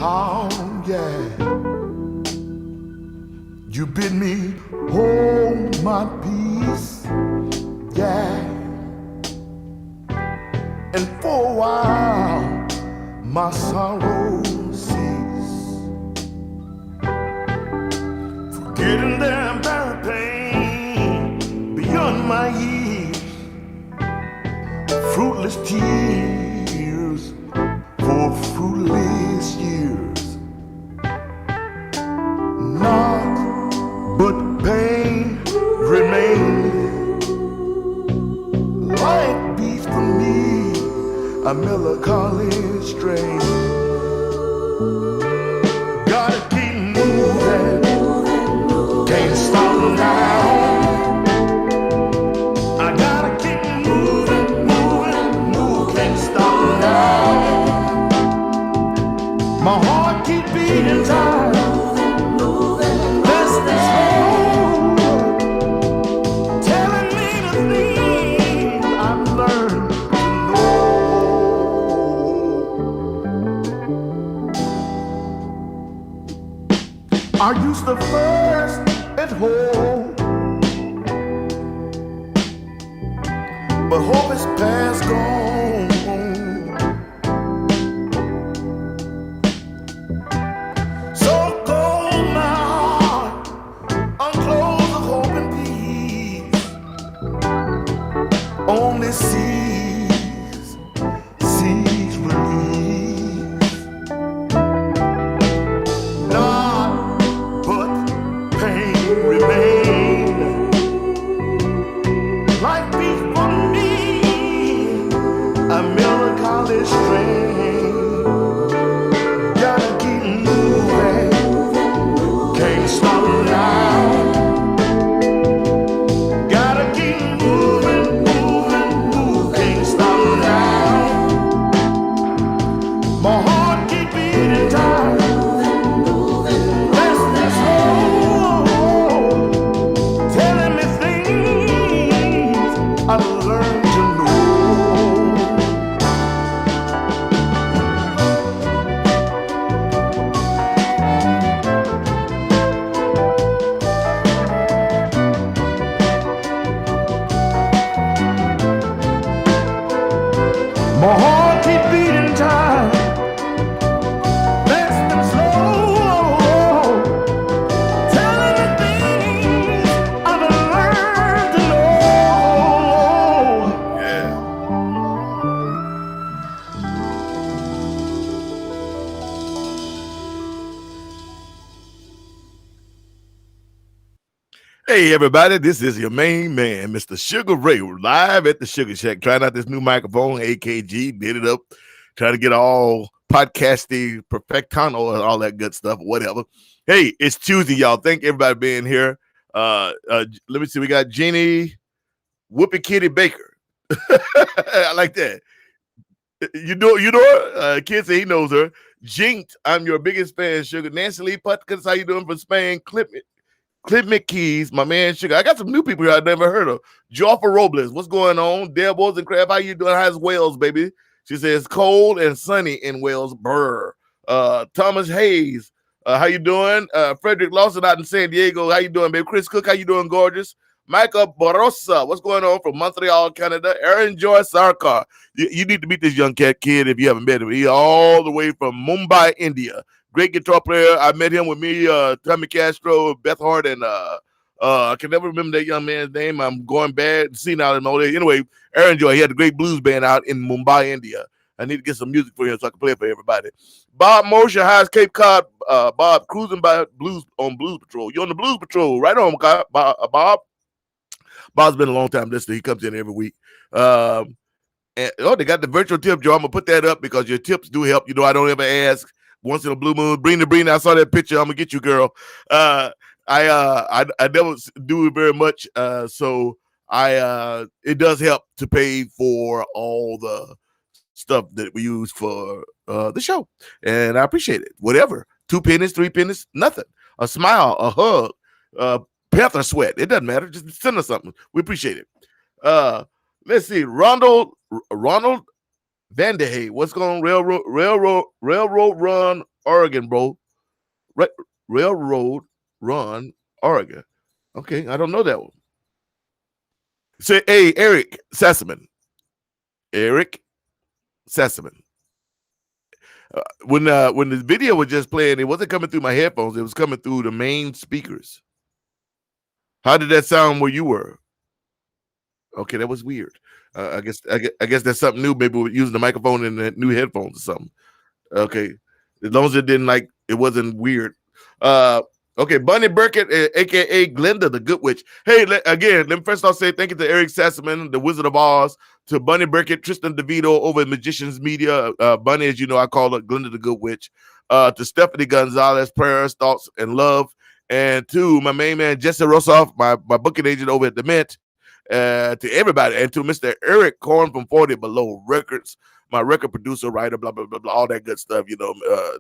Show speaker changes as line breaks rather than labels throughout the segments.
Oh, yeah. You bid me hold my peace, yeah. And for a while, my sorrow cease. Forgetting the embarrassing pain beyond my years, fruitless tears for fruitless years. Not but pain remained. Life beats for me a melancholy strain. Gotta keep moving, can't stop now. I gotta keep moving, can't stop now. My heart keep beating time. I used to first at home, but hope is past gone. So cold my heart, unclose the hope and peace. Only sees relief. Not but pain remain. Life beats for me a melancholy strain. Gotta keep moving, can't stop now. Gotta keep moving, can't stop now. My heart keep beating time. I learned to know. My heart keep beating time, fast and slow, telling me things I've learned to know. Yeah. Hey everybody, this is your main man, Mr. Sugar Ray, live at the Suga Shack, trying out this new microphone, AKG, did it up, trying to get all podcasting perfectano and all that good stuff, whatever. Hey, it's Tuesday, y'all. Thank everybody being here. Let me see, we got Jeannie Whoopi Kitty Baker. I like that. You know her? Kid say he knows her. Jinx, I'm your biggest fan, Sugar. Nancy Lee Putkus, how you doing from Spain? Clip McKeys, my man Sugar. I got some new people here I never heard of. Joffa Robles, what's going on? Deb and Crab, how you doing? How's Wales, baby? She says cold and sunny in Wales. Brr. Thomas Hayes, how you doing? Frederick Lawson out in San Diego, how you doing, baby? Chris Cook, how you doing, gorgeous? Michael Barossa, what's going on from Montreal, Canada? Aaron Joy Sarkar, you need to meet this young kid if you haven't met him. He's all the way from Mumbai, India. Great guitar player. I met him with me, Tommy Castro, Beth Hart, and I can never remember that young man's name. I'm going bad, seeing out in all day. Anyway, Aaron Joy, he had a great blues band out in Mumbai, India. I need to get some music for him so I can play it for everybody. Bob Mosher, Highs Cape Cod. Bob, cruising by Blues on Blues Patrol. You're on the Blues Patrol. Right on, Bob. Bob's been a long time listener. He comes in every week. And they got the virtual tip, Joe. I'm going to put that up because your tips do help. You know, I don't ever ask. Once in a blue moon, bring. I saw that picture. I'm gonna get you, girl. I never do it very much, so it does help to pay for all the stuff that we use for the show, and I appreciate it. Whatever, 2 pennies, 3 pennies, nothing. A smile, a hug, panther sweat. It doesn't matter. Just send us something. We appreciate it. Let's see, Ronald Vanderhay, what's going on? Railroad Run Oregon, bro. Ra- Railroad Run, Oregon. Okay, I don't know that one. Say, hey, Eric Sassaman. Eric Sassaman. When the video was just playing, it wasn't coming through my headphones. It was coming through the main speakers. How did that sound where you were? Okay, that was weird. I guess that's something new. Maybe we're using the microphone in the new headphones or something. Okay, as long as it didn't like it wasn't weird. Uh, okay, Bunny Burkett, aka Glinda the Good Witch. Hey, again, let me first off say thank you to Eric Sassaman, the Wizard of Oz, to Bunny Burkett, Tristan DeVito over at Magicians Media. Bunny, as you know, I call it Glinda the Good Witch. To Stephanie Gonzalez, prayers, thoughts, and love, and to my main man Jesse Rossoff, my booking agent over at the Mint. To everybody, and to Mr. Eric Korn from 40 Below Records, my record producer, writer, blah, blah, blah, blah, all that good stuff.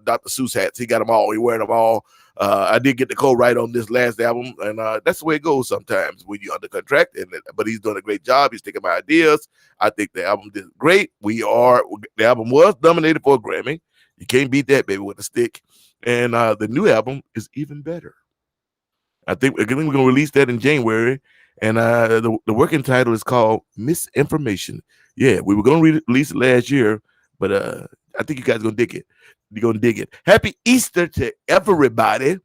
Dr. Seuss hats, he got them all. He wearing them all. I did get the co-write on this last album, and that's the way it goes sometimes when you're under contract. But he's doing a great job. He's taking my ideas. I think the album did great. The album was nominated for a Grammy. You can't beat that, baby, with a stick. And the new album is even better. I think we're going to release that in January. And the working title is called Misinformation. Yeah, we were going to release it last year, but I think you guys are going to dig it. You're going to dig it. Happy Easter to everybody.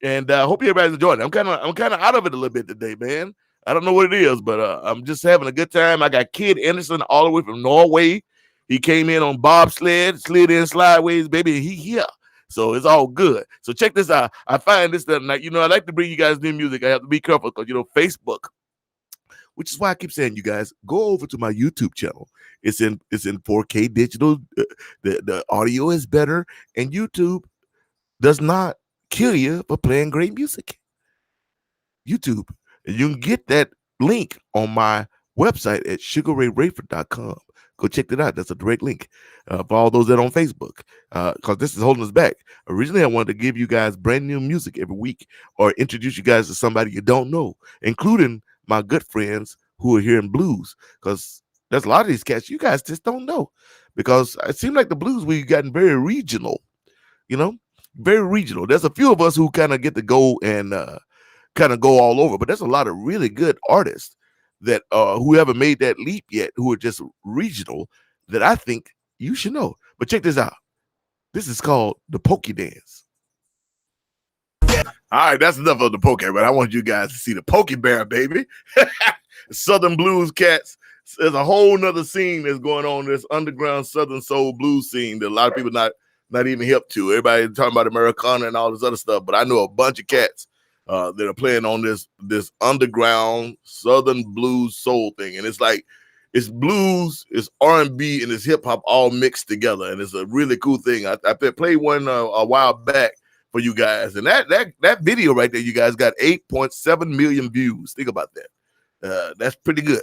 And I hope everybody's enjoying it. I'm kind of out of it a little bit today, man. I don't know what it is, but I'm just having a good time. I got Kid Andersen all the way from Norway. He came in on bobsled, slid in slideways, baby. He here. So it's all good. So check this out. I find this that night. I like to bring you guys new music. I have to be careful because Facebook, which is why I keep saying, you guys, go over to my YouTube channel. It's in 4K digital. The audio is better, and YouTube does not kill you for playing great music. YouTube. And you can get that link on my website at sugarrayrayford.com. Go check that out. That's a direct link for all those that are on Facebook, because this is holding us back. Originally, I wanted to give you guys brand new music every week or introduce you guys to somebody you don't know, including my good friends who are here in blues, because there's a lot of these cats you guys just don't know, because it seems like the blues we've gotten very regional, very regional. There's a few of us who kind of get to go and kind of go all over, but there's a lot of really good artists that who haven't made that leap yet, who are just regional, that I think you should know. But check this out. This is called the Pokey Dance. All right, that's enough of the Poke, but I want you guys to see the Pokey Bear, baby. Southern blues cats. There's a whole nother scene that's going on, this underground Southern soul blues scene that a lot of people not even hip to. Everybody talking about Americana and all this other stuff, but I know a bunch of cats that are playing on this underground Southern blues soul thing. And it's like, it's blues, it's R&B, and it's hip hop all mixed together. And it's a really cool thing. I played one a while back for you guys. And that video right there, you guys got 8.7 million views. Think about that. That's pretty good.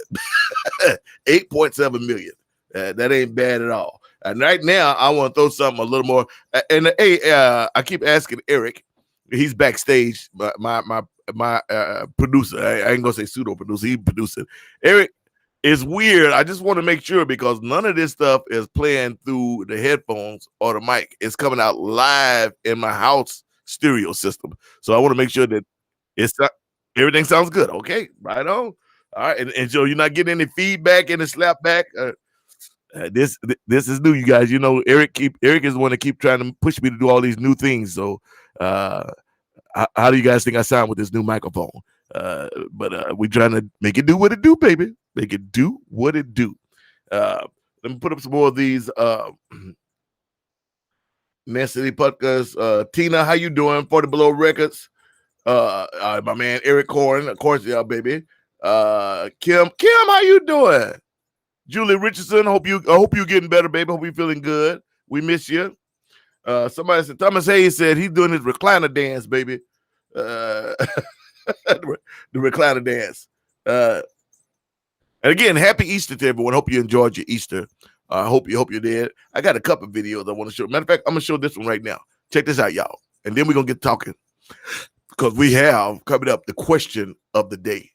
8.7 million. That ain't bad at all. And right now, I want to throw something a little more. I keep asking Eric. He's backstage. My producer. I ain't gonna say pseudo producer. He producing. Eric, it's weird. I just want to make sure, because none of this stuff is playing through the headphones or the mic. It's coming out live in my house stereo system. So I want to make sure that everything sounds good. Okay, right on. All right, and so you're not getting any feedback, any slap back. This is new, you guys. Eric is the one that keep trying to push me to do all these new things. So how do you guys think I sound with this new microphone? But we trying to make it do what it do, baby. Make it do what it do. Let me put up some more of these Nancy podcasts. Tina, how you doing? 40 Below Records. My man Eric Korn, of course, yeah, baby. Kim, how you doing? Julie Richardson, I hope you getting better, baby. Hope you feeling good. We miss you. Somebody said, Thomas Hayes said he's doing his recliner dance, baby. The recliner dance. And again, happy Easter to everyone. Hope you enjoyed your Easter. I hope you did. I got a couple of videos I want to show. Matter of fact, I'm gonna show this one right now. Check this out, y'all. And then we're gonna get talking, because we have coming up the question of the day.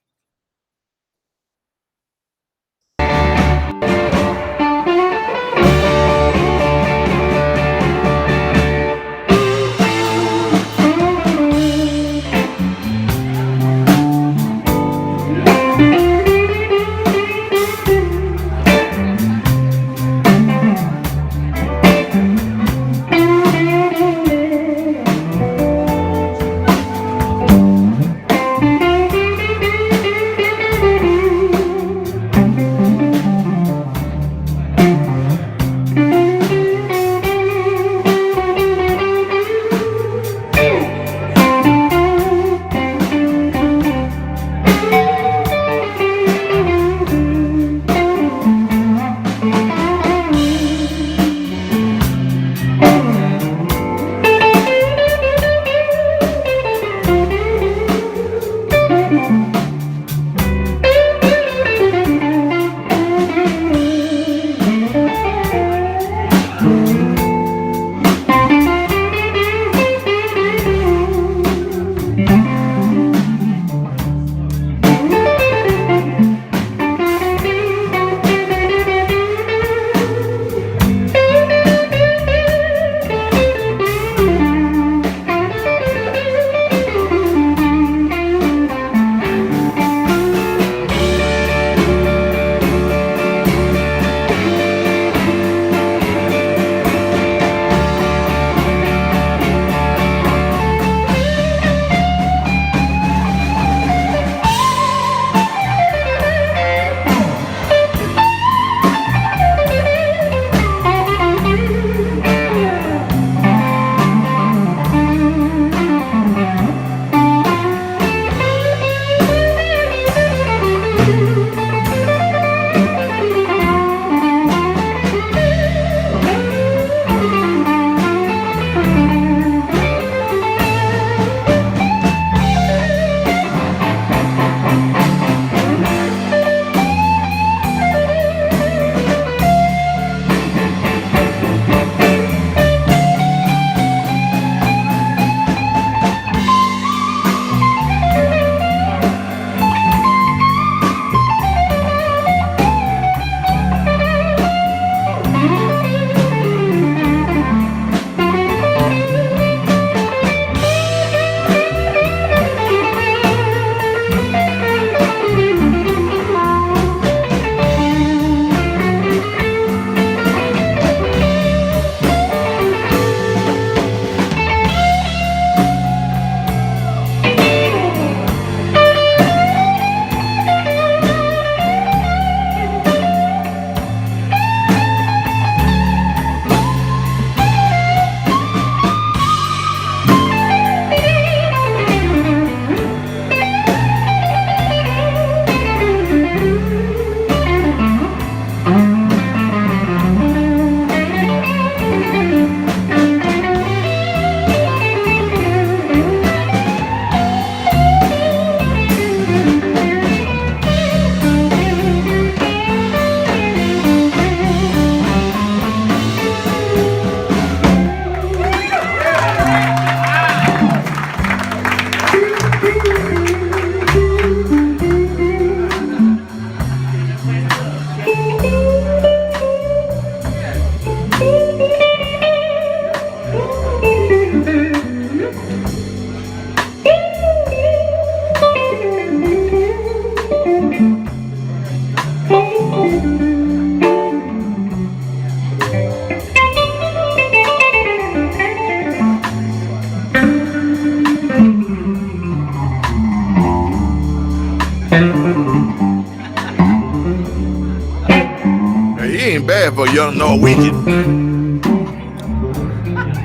bad for a young Norwegian.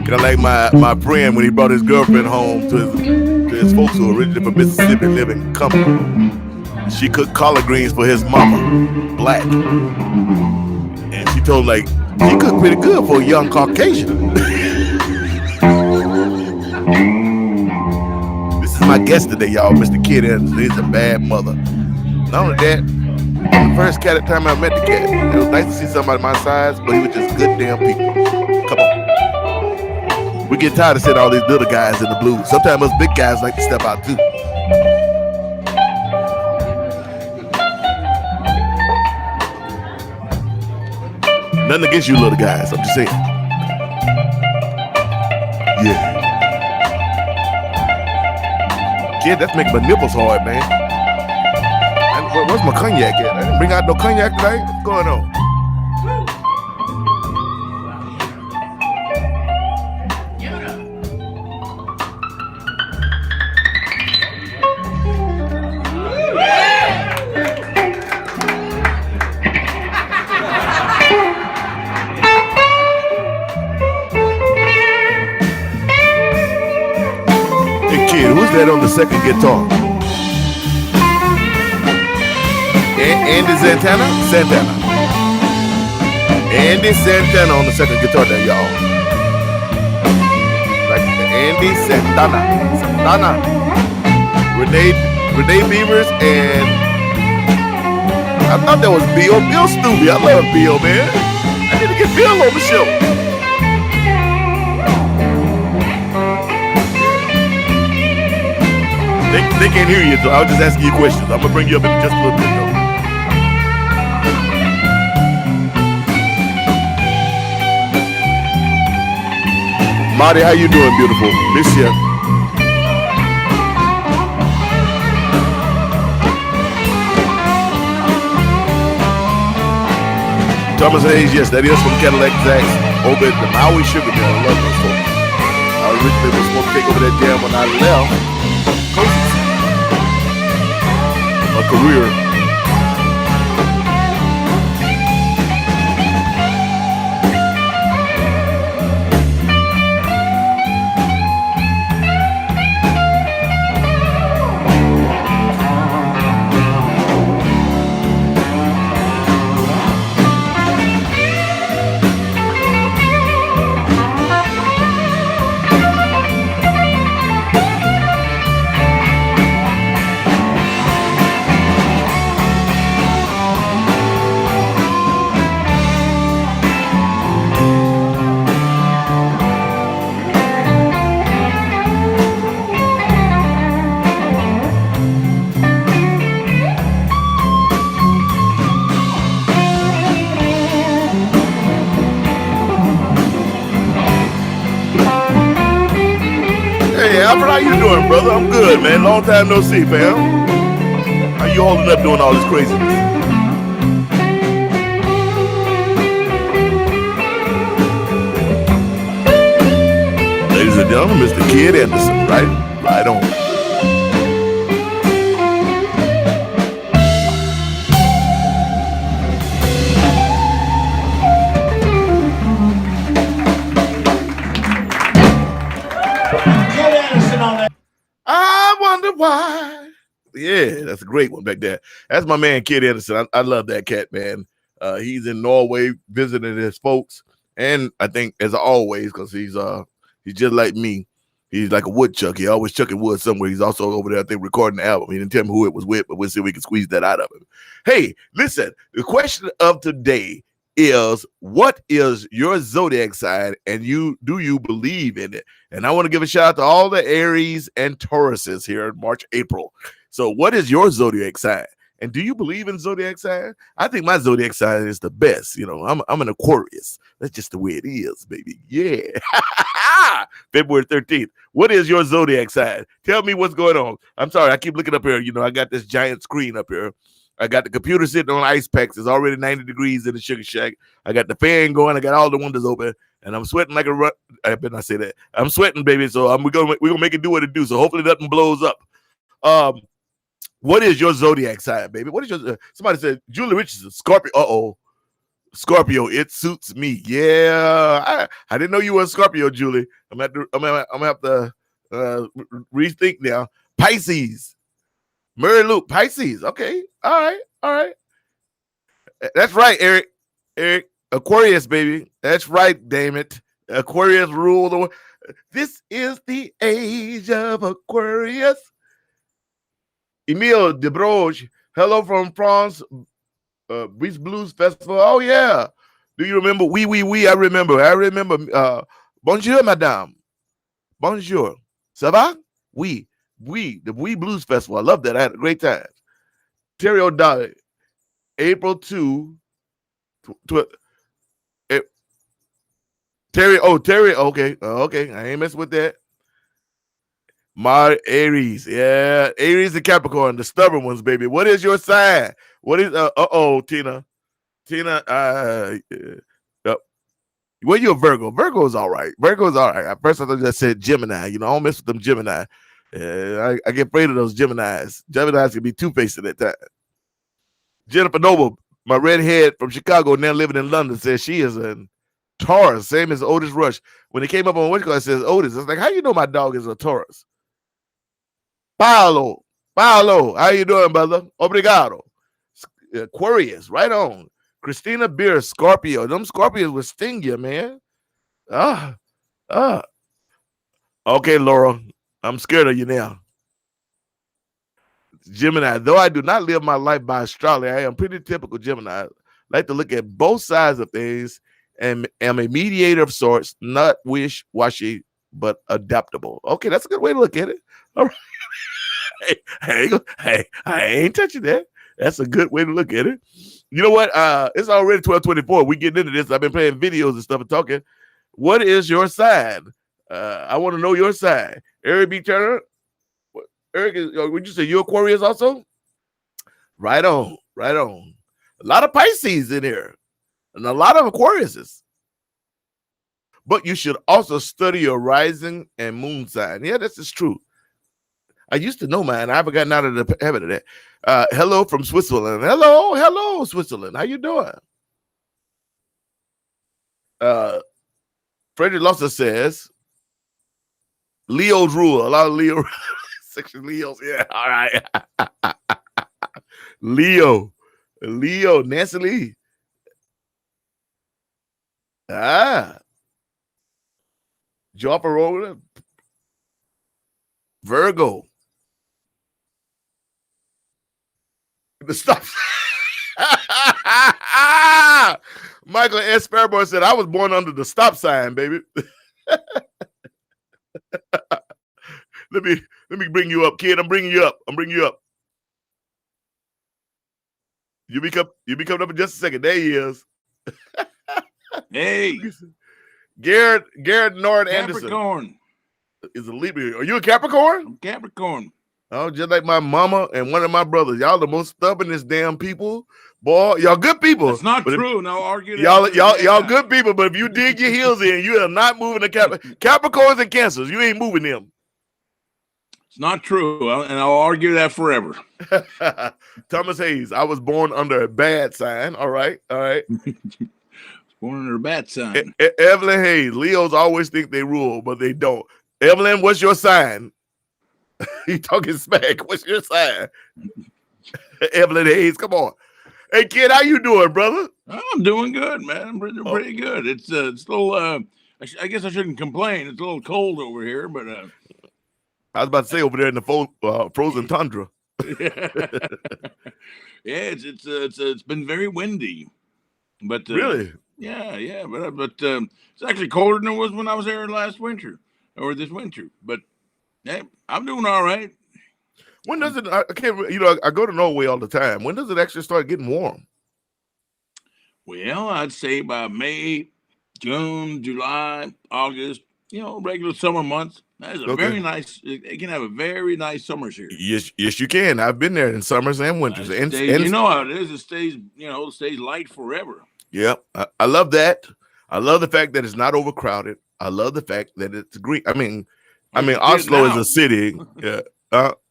Kind of like my friend when he brought his girlfriend home to his folks who were originally from Mississippi, living in Cumberland. She cooked collard greens for his mama, black, and she told him like she cooked pretty good for a young Caucasian. This is my guest today, y'all, Mr. Kid Andersen. He's a bad mother. Not only that, the first cat at the time I met the cat, it was nice to see somebody my size, but he was just good damn people. Come on. We get tired of seeing all these little guys in the blues. Sometimes us big guys like to step out too. Nothing against you little guys, I'm just saying. Yeah. Kid, that's making my nipples hard, man. Where's my cognac at? I didn't bring out no cognac today. What's going on? On the second guitar, Andy Santana, Andy Santana on the second guitar there, y'all. Like Andy Santana, Renee Beavers, and I thought that was Bill Stubby. I love Bill, man. I need to get Bill on the show. They can't hear you, so I was just asking you questions. I'm gonna bring you up in just a little bit, though. Marty, how you doing, beautiful? Miss you. Thomas Hayes, yes, that is from Cadillac Zach's over at the Maui Sugar Mill. I love those folks. I originally was supposed to take over that jam when I left. A career. How you doing, brother? I'm good, man. Long time no see, fam. How you holding up doing all this craziness? Ladies and gentlemen, Mr. Kid Andersen, right on. I wonder why. Yeah, that's a great one back there. That's my man, Kid Andersen. I love that cat, man. He's in Norway visiting his folks, and I think as always, because he's just like me. He's like a woodchuck. He always chucking wood somewhere. He's also over there, I think, recording the album. He didn't tell me who it was with, but we'll see if we can squeeze that out of him. Hey, listen, the question of today is, what is your zodiac sign, and do you believe in it? And I want to give a shout out to all the Aries and Tauruses here in March, April. So what is your zodiac sign? And do you believe in zodiac sign? I think my zodiac sign is the best. You know, I'm an Aquarius. That's just the way it is, baby. Yeah. February 13th. What is your zodiac sign? Tell me what's going on. I'm sorry, I keep looking up here. You know, I got this giant screen up here. I got the computer sitting on ice packs. It's already 90 degrees in the Sugar Shack. I got the fan going. I got all the windows open, and I'm sweating like a run. I better not say that. I'm sweating, baby. So we're gonna make it do what it do. So hopefully nothing blows up. What is your zodiac sign, baby? What is your? Somebody said Julie Richardson, Scorpio. Scorpio, it suits me. Yeah, I didn't know you were a Scorpio, Julie. I'm gonna have to rethink now. Pisces, Murray Luke, Pisces. Okay, all right. That's right, Eric. Eric, Aquarius, baby. That's right, damn it. Aquarius rule the world. This is the age of Aquarius. Emile Debroge, hello from France. Beach Blues Festival. Oh yeah. Do you remember? Oui. I remember. Bonjour, madame. Bonjour. Ça va? Oui. The Oui Blues Festival. I love that. I had a great time. Terry O'Donnell, April 2. Terry. Okay. I ain't messing with that. Aries. Yeah. Aries and Capricorn, the stubborn ones, baby. What is your sign? What is Tina? Well, you're a Virgo. Virgo's all right. At first, I just said Gemini. I don't mess with them Gemini. I get afraid of those Geminis. Geminis can be two-faced at that time. Jennifer Noble, my redhead from Chicago, now living in London, says she is a Taurus, same as Otis Rush. When it came up on what it says Otis, it's like, how you know my dog is a Taurus? Paolo, how you doing, brother? Obrigado. Aquarius, right on. Christina Beer, Scorpio. Them Scorpios will sting you, man. Okay, Laura, I'm scared of you now. Gemini, though I do not live my life by astrology, I am pretty typical Gemini. I like to look at both sides of things and am a mediator of sorts, not wish-washy, but adaptable. Okay, that's a good way to look at it. All right. Hey, I ain't touching that. That's a good way to look at it. You know what? It's already 12:24. We getting into this. I've been playing videos and stuff and talking. What is your sign? I want to know your sign. Eric B. Turner. Eric, would you say you're Aquarius also? Right on. A lot of Pisces in here. And a lot of Aquariuses. But you should also study your rising and moon sign. Yeah, this is true. I used to know mine. I haven't gotten out of the habit of that. Hello from Switzerland. Hello, Switzerland. How you doing? Frederick Losser says, Leo's rule. A lot of Leo, section Leos. Yeah, all right. Leo, Nancy Lee. Joffa Roller. Virgo. The stop. Michael S. Fairborn said, I was born under the stop sign, baby. Let me bring you up, kid. I'm bringing you up. You be coming up in just a second. There he is.
Hey.
Garrett Nord Anderson.
Capricorn.
Is a Libra. Are you a Capricorn?
I'm Capricorn.
Oh, just like my mama and one of my brothers. Y'all the most stubbornest damn people. Boy, y'all good people.
It's not true. No, argue
that. Y'all good people, but if you dig your heels in, you are not moving the Capricorns and Cancers. You ain't moving them.
It's not true, and I'll argue that forever.
Thomas Hayes, I was born under a bad sign. All right.
Born under a bad sign.
Evelyn Hayes, Leos always think they rule, but they don't. Evelyn, what's your sign? You talking smack. What's your sign? Evelyn Hayes, come on. Hey, kid, how you doing, brother?
I'm doing good, man. I'm pretty good. It's a little, I guess I shouldn't complain. It's a little cold over here, but...
I was about to say over there in the frozen tundra.
Yeah, it's been very windy. But
really?
Yeah, but it's actually colder than it was when I was there last winter or this winter. But hey, I'm doing all right.
When does it? I can't. I go to Norway all the time. When does it actually start getting warm?
Well, I'd say by May, June, July, August. Regular summer months. That is very nice. It can have a very nice summers here.
Yes, you can. I've been there in summers and winters. And
you know how it is. It stays light forever.
Yep, I love that. I love the fact that it's not overcrowded. I love the fact that it's green. I mean, Oslo is a city. Yeah,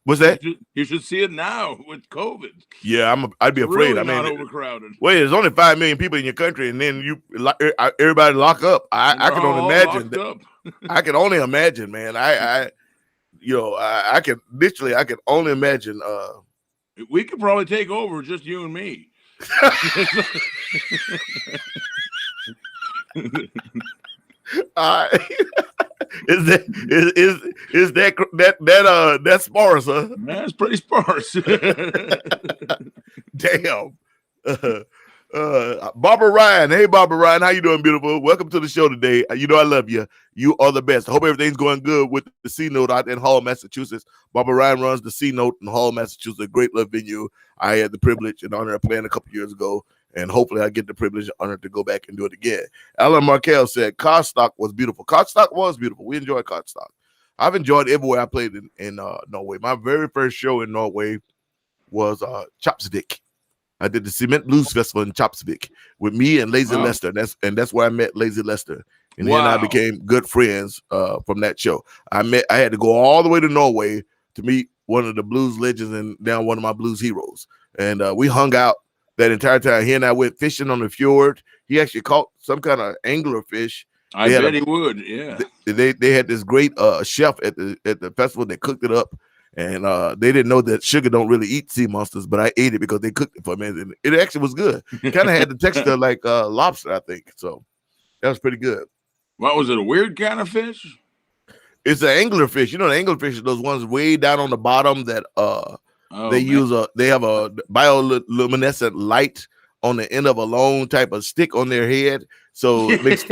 What's that?
You should see it now with COVID.
Yeah, I'd be afraid.
Really
I mean,
not overcrowded.
Wait, there's only 5 million people in your country, and then everybody lock up. I can only imagine. I can only imagine, man. I can only imagine.
We could probably take over, just you and me.
Is that sparse, huh?
That's pretty sparse.
Damn. Barbara Ryan. Hey, Barbara Ryan. How you doing, beautiful? Welcome to the show today. You know I love you. You are the best. I hope everything's going good with the C Note out in Hall, Massachusetts. Barbara Ryan runs the C Note in Hall, Massachusetts, a great little venue. I had the privilege and honor of playing a couple years ago, and hopefully I get the privilege and honor to go back and do it again. Alan Markel said, Cardstock was beautiful. Cardstock was beautiful. We enjoyed Cardstock. I've enjoyed everywhere I played in Norway. My very first show in Norway was Chopsvik. I did the Cement Blues Festival in Chopsvik with me and Lazy Lester. That's where I met Lazy Lester. And he and I became good friends from that show. I had to go all the way to Norway to meet one of the blues legends and now one of my blues heroes. And we hung out that entire time. He and I went fishing on the fjord. He actually caught some kind of angler fish.
I bet he would, yeah.
They had this great chef at the festival that cooked it up. And they didn't know that Sugar don't really eat sea monsters, but I ate it because they cooked it for me. And it actually was good. Kind of had the texture like lobster, I think. So that was pretty good.
What was it? A weird kind of fish?
It's an angler fish. You know, the angler fish are those ones way down on the bottom that they have a bioluminescent light on the end of a long type of stick on their head. So it makes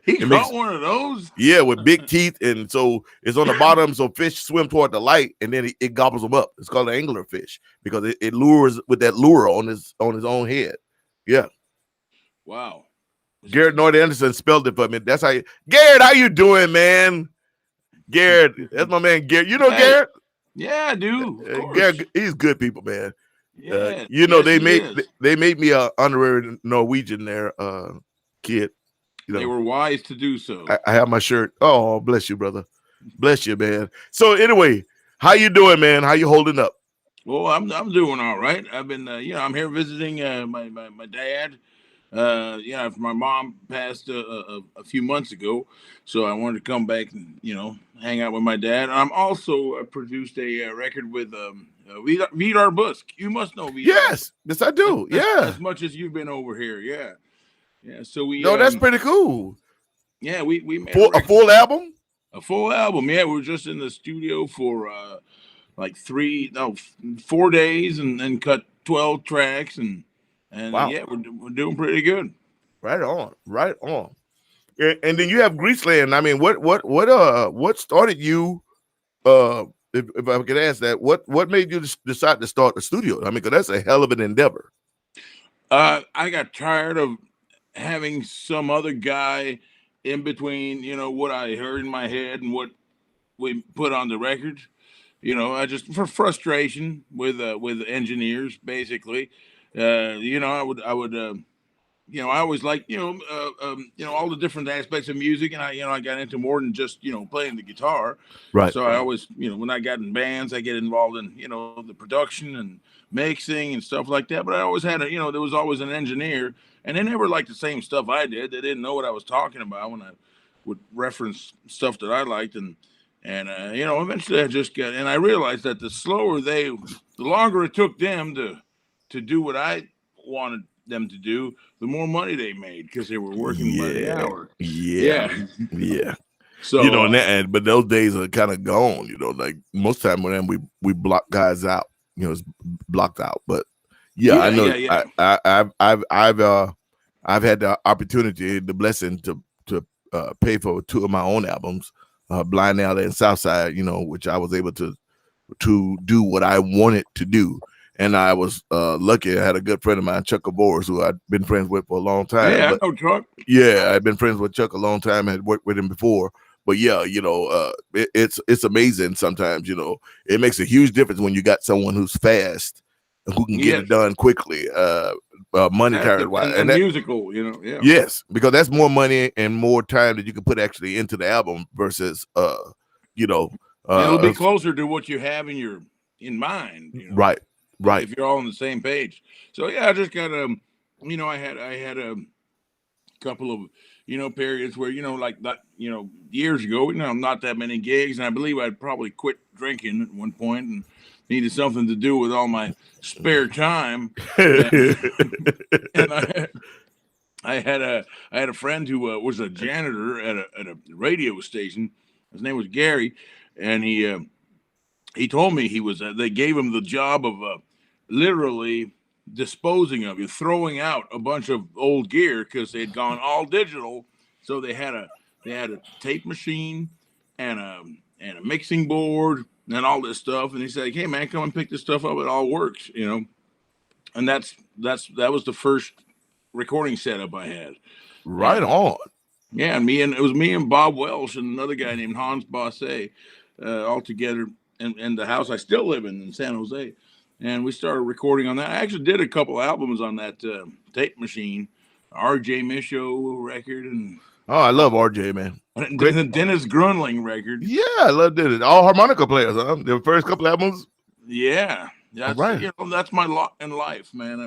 He caught one of those?
Yeah, with big teeth. And so it's on the bottom, so fish swim toward the light, and then it gobbles them up. It's called an angler fish because it lures with that lure on his own head. Yeah.
Wow.
Garrett North Anderson spelled it for me. That's how Garrett, how you doing, man? Garrett, that's my man Garrett. You know Garrett?
Yeah, I do.
Garrett, he's good people, man.
Yeah.
They made me an honorary Norwegian there, kid. You know,
they were wise to do so.
I have my shirt. Oh, bless you, brother. Bless you, man. So anyway, how you doing, man? How you holding up?
Well, I'm doing all right. I've been, I'm here visiting my dad. My mom passed a few months ago, so I wanted to come back and hang out with my dad. I'm also produced a record with Vidar Busk. You must know Vidar.
Yes, I do.
As much as you've been over here, yeah. So we.
No, that's pretty cool.
Yeah, we made
a full album.
A full album. Yeah, we were just in the studio for 4 days and cut 12 tracks and wow. Yeah, we're doing pretty good.
Right on. And then you have Greaseland. I mean, what started you? If I could ask that, what made you decide to start the studio? I mean, because that's a hell of an endeavor.
I got tired of having some other guy in between, what I heard in my head and what we put on the record. I just for frustration with engineers, basically. I would I always like all the different aspects of music, and I got into more than just playing the guitar.
Right.
So I always when I got in bands, I get involved in the production and mixing and stuff like that. But I always had there was always an engineer, and they never liked the same stuff I did. They didn't know what I was talking about when I would reference stuff that I liked, and eventually I just got, and I realized that the longer it took them to do what I wanted them to do, the more money they made because they were working by the hour.
Yeah.
So
but those days are kind of gone. Like most time when we block guys out, it's blocked out. But I know I've had the opportunity, the blessing to pay for 2 of my own albums, Blind Alley and Southside. Which I was able to do what I wanted to do. And I was lucky. I had a good friend of mine, Chuck Avors, who I'd been friends with for a long time.
Yeah, I know Chuck.
Yeah, I've been friends with Chuck a long time. I had worked with him before. But it's amazing sometimes. It makes a huge difference when you got someone who's fast and who can get it done quickly, monetary wise,
and musical.
Yes, because that's more money and more time that you can put actually into the album versus
It'll be closer to what you have in mind,
Right, right.
if you're all on the same page. So yeah, I just got I had a couple of periods where like that years ago, not that many gigs, and I believe I'd probably quit drinking at one point and needed something to do with all my spare time, and and I had a friend who was a janitor at a radio station. His name was Gary, and he told me they gave him the job of literally disposing of you, throwing out a bunch of old gear because they'd gone all digital. So they had a tape machine and a mixing board and all this stuff. And he said, "Hey man, come and pick this stuff up. It all works." And that was the first recording setup I had.
Right on.
Yeah, and it was me and Bob Welsh and another guy named Hans Bosse, all together in the house I still live in San Jose, and we started recording on that. I actually did a couple albums on that tape machine, R.J. Michaud record, and
I love RJ, man.
Great. The Dennis Grunling record.
Yeah, I love Dennis. All harmonica players, huh? The first couple albums.
Yeah, that's
right.
That's my lot in life, man.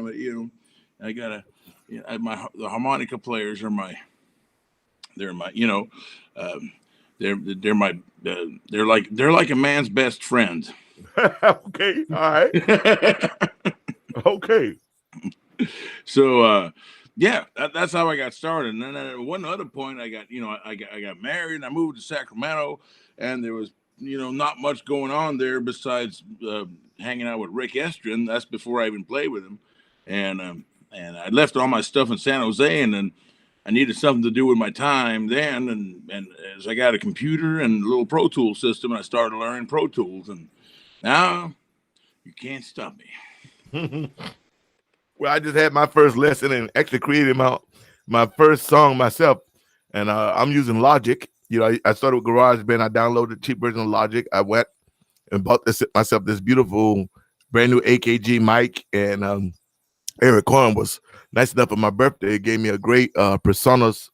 I gotta, the harmonica players are they're like a man's best friend.
Okay, all right. Okay.
So yeah, that's how I got started. And then at one other point, I got married and I moved to Sacramento, and there was not much going on there besides hanging out with Rick Estrin. That's before I even played with him, and I left all my stuff in San Jose, and then I needed something to do with my time then, and as I got a computer and a little Pro Tools system, I started learning Pro Tools, and now you can't stop me.
Well, I just had my first lesson and actually created my first song myself, and I'm using Logic. I started with GarageBand. I downloaded the cheap version of Logic. I went and bought myself this beautiful brand new AKG mic, and Eric Korn was nice enough for my birthday. He gave me a great PreSonus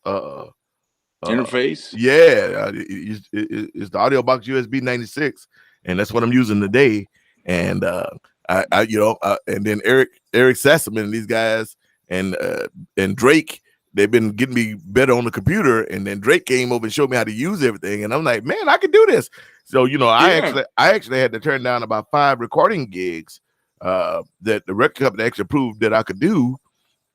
interface.
Yeah, it's the Audio Box USB 96, and that's what I'm using today. And and then Eric Sassaman and these guys and Drake, they've been getting me better on the computer. And then Drake came over and showed me how to use everything, and I'm like, man, I can do this. So I actually had to turn down about 5 recording gigs that the record company actually proved that I could do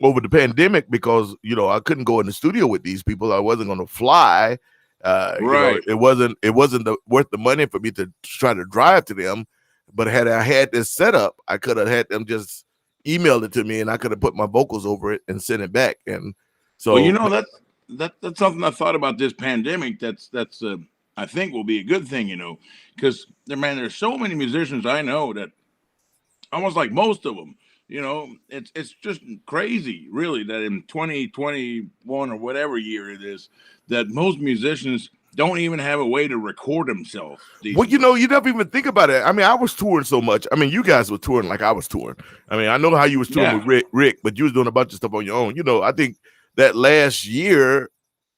over the pandemic because I couldn't go in the studio with these people. I wasn't going to fly.
Right.
It wasn't worth the money for me to try to drive to them. But had I had this set up, I could have had them just email it to me, and I could have put my vocals over it and sent it back. And so,
that's something I thought about this pandemic. That's I think will be a good thing, because there's so many musicians I know that almost like most of them, it's just crazy, really, that in 2021 or whatever year it is, that most musicians don't even have a way to record themselves.
Well, you never even think about it. I mean, I was touring so much. I mean, you guys were touring like I was touring. I mean, I know how you was touring with Rick, but you was doing a bunch of stuff on your own. I think that last year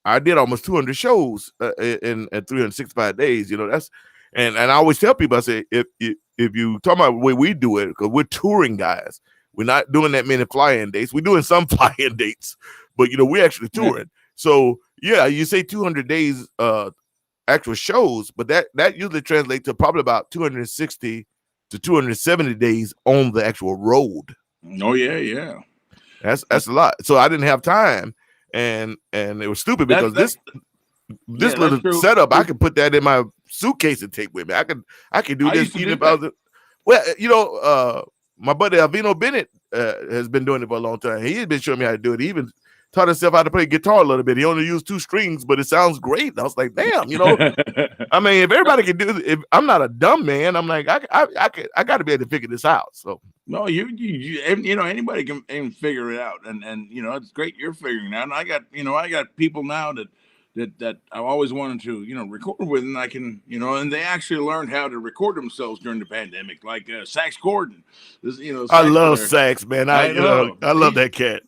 I did almost 200 shows in 365 days. And I always tell people, I say, if you talk about the way we do it, because we're touring guys, we're not doing that many fly-in dates. We're doing some fly-in dates, but we're actually touring. Yeah. So yeah, you say 200 days actual shows, but that usually translates to probably about 260 to 270 days on the actual road.
Oh yeah.
That's a lot. So I didn't have time, and it was stupid because this little setup, I could put that in my suitcase and take with me. I could do this even if I was. Well, my buddy Alvino Bennett has been doing it for a long time. He has been showing me how to do it. He even taught himself how to play guitar a little bit. He only used 2 strings, but it sounds great. And I was like, damn, I mean, if everybody can do it, if I'm not a dumb man, I'm like, I got to be able to figure this out. So
no, anybody can figure it out, and it's great you're figuring it out. And I got people now that I always wanted to record with, and I can and they actually learned how to record themselves during the pandemic, like Sax Gordon.
I love Sax, man. I love that cat.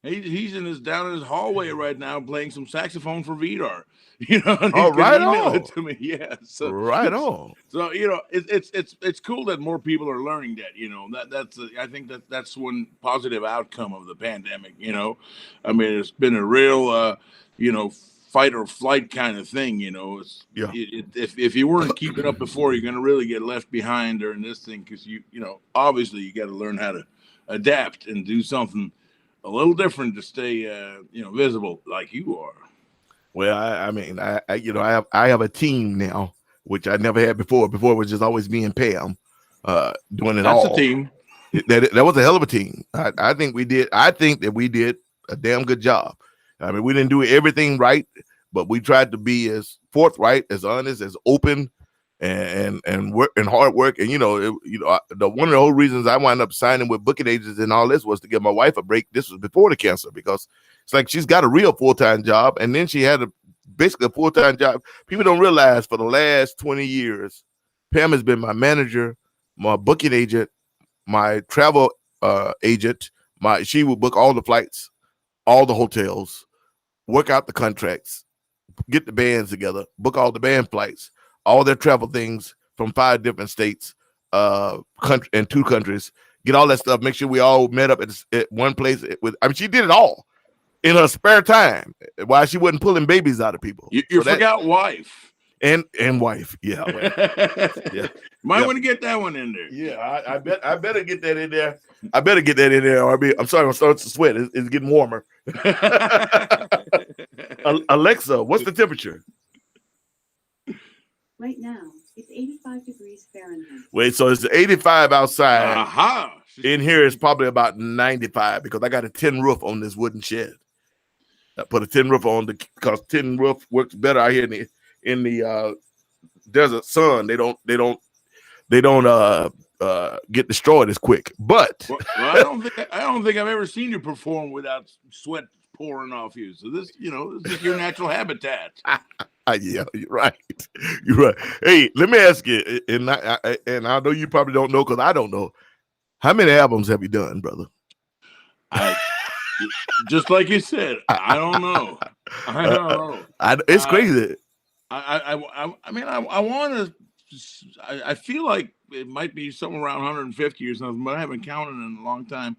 He's down in his hallway right now playing some saxophone for Vidar. and he's
Oh,
going to
right
email it
on.
to me. Yeah. So,
Right on.
so it's cool that more people are learning that. I think that's one positive outcome of the pandemic. I mean, it's been a real fight or flight kind of thing.
Yeah.
If you weren't keeping up before, you're going to really get left behind during this thing because obviously you got to learn how to adapt and do something a little different to stay visible like you are.
Well, I mean, I have a team now, which I never had before. Before it was just always me and Pam, doing it
That's a
all.
team.
That was a hell of a team. I think we did. I think that we did a damn good job. I mean, we didn't do everything right, but we tried to be as forthright, as honest, as open, and work and hard work. And the one of the whole reasons I wound up signing with booking agents and all this was to give my wife a break. This was before the cancer because it's like she's got a real full-time job, and then she had basically a full-time job. People don't realize for the last 20 years, Pam has been my manager, my booking agent, my travel agent. She would book all the flights, all the hotels, work out the contracts, get the bands together, book all the band flights, all their travel things from 5 different states, and 2 countries, get all that stuff, make sure we all met up at one place. She did it all in her spare time while she wasn't pulling babies out of people.
You forgot wife.
And wife. Yeah. Well, yeah.
Might want to get that one in there.
Yeah, I better get that in there. I better get that in there. I'm sorry, I'm starting to sweat. It's getting warmer. Alexa, what's the temperature?
Right now, it's 85 degrees Fahrenheit.
Wait, so it's 85 outside.
Aha!
In here it's probably about 95 because I got a tin roof on this wooden shed. I put a tin roof on because tin roof works better out here in the desert sun. They don't get destroyed as quick. But
I don't think I've ever seen you perform without sweat pouring off you. So this is your natural habitat.
Yeah, you're right. You're right. Hey, let me ask you, and I know you probably don't know because I don't know. How many albums have you done, brother?
Just like you said, I don't know. I don't know.
It's crazy.
I mean, I want to. I feel like it might be somewhere around 150 or something, but I haven't counted in a long time.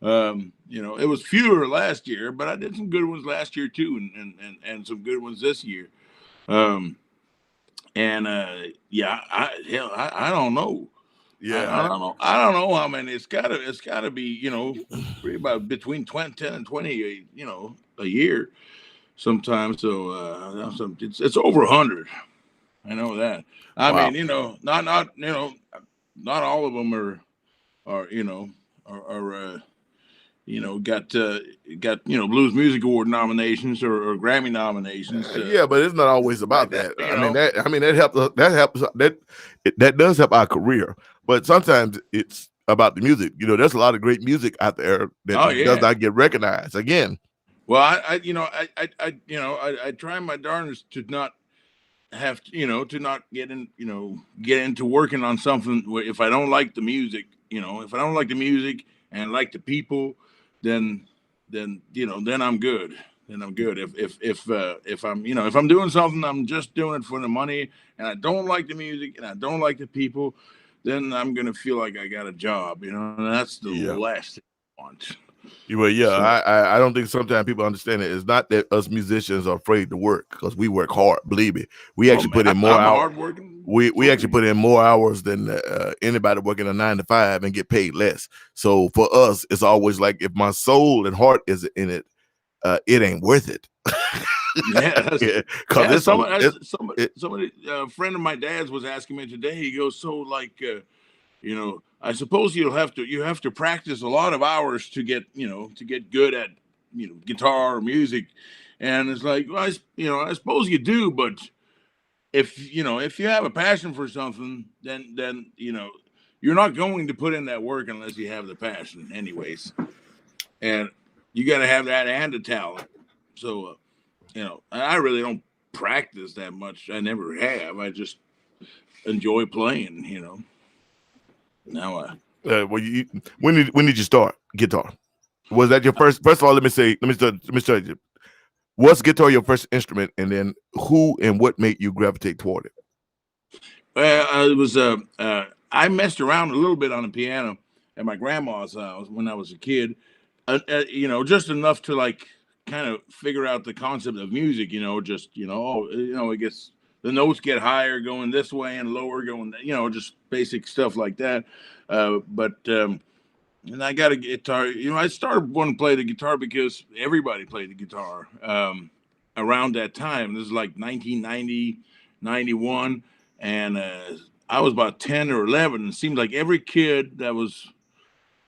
It was fewer last year, but I did some good ones last year too, and some good ones this year. I don't know.
Yeah,
I don't know. I don't know how many. It's gotta be, about between 10 and 20, a year sometimes. So it's over 100. I know that. I mean, not all of them are got Blues Music Award nominations or Grammy nominations.
Yeah, but it's not always about that. That does help our career. But sometimes it's about the music. There's a lot of great music out there that does not get recognized. Again.
Well, I try my darndest to not have to not get into working on something where if I don't like the music, if I don't like the music and like the people, then I'm good. Then I'm good. If I'm doing something, I'm just doing it for the money, and I don't like the music and I don't like the people, then I'm gonna feel like I got a job. And that's the last thing I want.
I don't think sometimes people understand it. It's not that us musicians are afraid to work because we work hard. Believe me, we actually put in more hours. We actually put in more hours than anybody working a 9 to 5 and get paid less. So for us, it's always like if my soul and heart is in it, it ain't worth it.
Because somebody, a friend of my dad's was asking me today. He goes, so like. I suppose you have to practice a lot of hours to get good at guitar or music, and it's like, well, I suppose you do, but if you have a passion for something, then you're not going to put in that work unless you have the passion, anyways, and you got to have that and the talent. So I really don't practice that much. I never have. I just enjoy playing. Now,
when did you start guitar? Was that your first? First of all, let me start you. Was guitar your first instrument, and then who and what made you gravitate toward it?
It was I messed around a little bit on the piano at my grandma's house when I was a kid. Just enough to like kind of figure out the concept of music. It gets the notes get higher going this way and lower going. Just basic stuff like that. But and I got a guitar. I started wanting to play the guitar because everybody played the guitar around that time. This is like 1990, 91. And I was about 10 or 11. And it seemed like every kid that was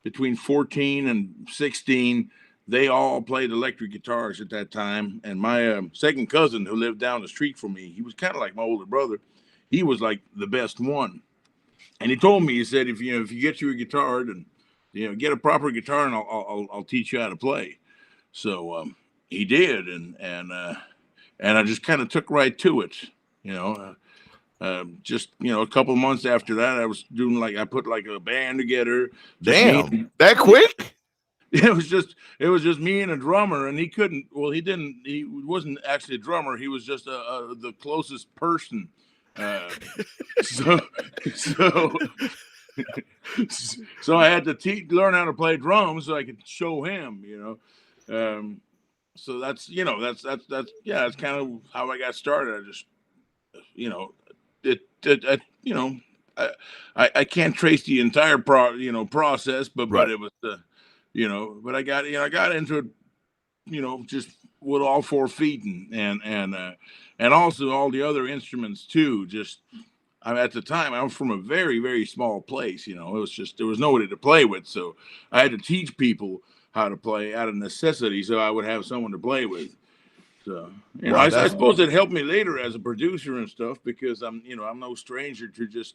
between 14 and 16, they all played electric guitars at that time. And my second cousin, who lived down the street from me, he was kind of like my older brother. He was like the best one. And he told me, he said, if you get you a guitar, then get a proper guitar, and I'll teach you how to play. So he did, and I just kind of took right to it. Just a couple of months after that, I was doing I put like a band together.
Damn, that quick?
It was just me and a drummer, and he wasn't actually a drummer. He was just the closest person. So so I had to learn how to play drums so I could show him, so that's kind of how I got started. I just, I can't trace the entire process, but
Right.
it was but I got into it, just with all 4 feet and also all the other instruments too. Just at the time, I was from a very, very small place. It was just there was nobody to play with, so I had to teach people how to play out of necessity, so I would have someone to play with. So, I suppose it helped me later as a producer and stuff, because I'm no stranger to just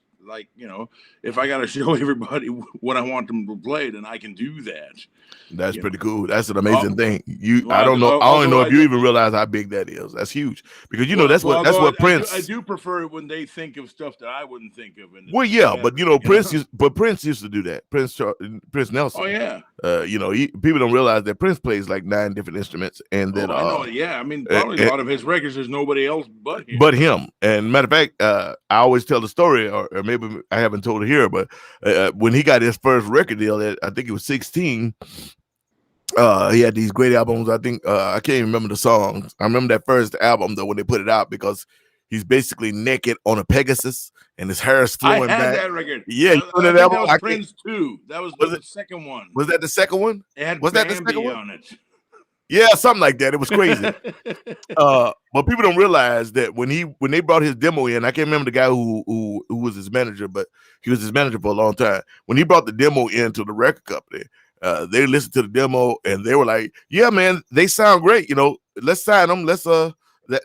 if I got to show everybody what I want them to play, then I can do that.
That's pretty cool. That's an amazing thing. I don't know. I don't know if you even realize how big that is. That's huge, because that's what Prince.
I do prefer it when they think of stuff that I wouldn't think of.
But Prince used to do that. Prince Nelson.
Oh yeah.
People don't realize that Prince plays like 9 different instruments, and that
I know. Yeah, I mean, probably a lot of his records, there's nobody else but him.
But him. And matter of fact, I always tell the story, or maybe I haven't told it here, but when he got his first record deal, I think he was 16. He had these great albums. I think I can't even remember the songs. I remember that first album though when they put it out, because he's basically naked on a Pegasus and his hair is flowing back.
I had that record.
Yeah,
that was Prince 2. That was the second one.
Was that the second one?
Was that the second one? On it.
Yeah, something like that. It was crazy. But people don't realize that when they brought his demo in, I can't remember the guy who was his manager, but he was his manager for a long time. When he brought the demo into the record company, they listened to the demo and they were like, "Yeah, man, they sound great. Let's sign them. Let's the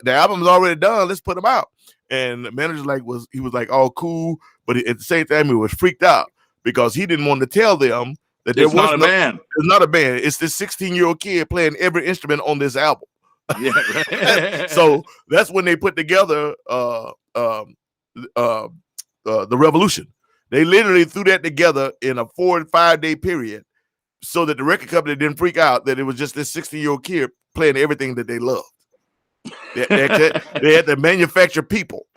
album's already done. Let's put them out." And the manager was like, "Oh, cool," but at the same time, he was freaked out because he didn't want to tell them that there was not a band. It's not a band. It's this 16-year-old kid playing every instrument on this album.
Yeah. Right.
So that's when they put together the Revolution. They literally threw that together in a 4 and 5 day period, so that the record company didn't freak out that it was just this 16-year-old kid playing everything that they loved. They had to manufacture people.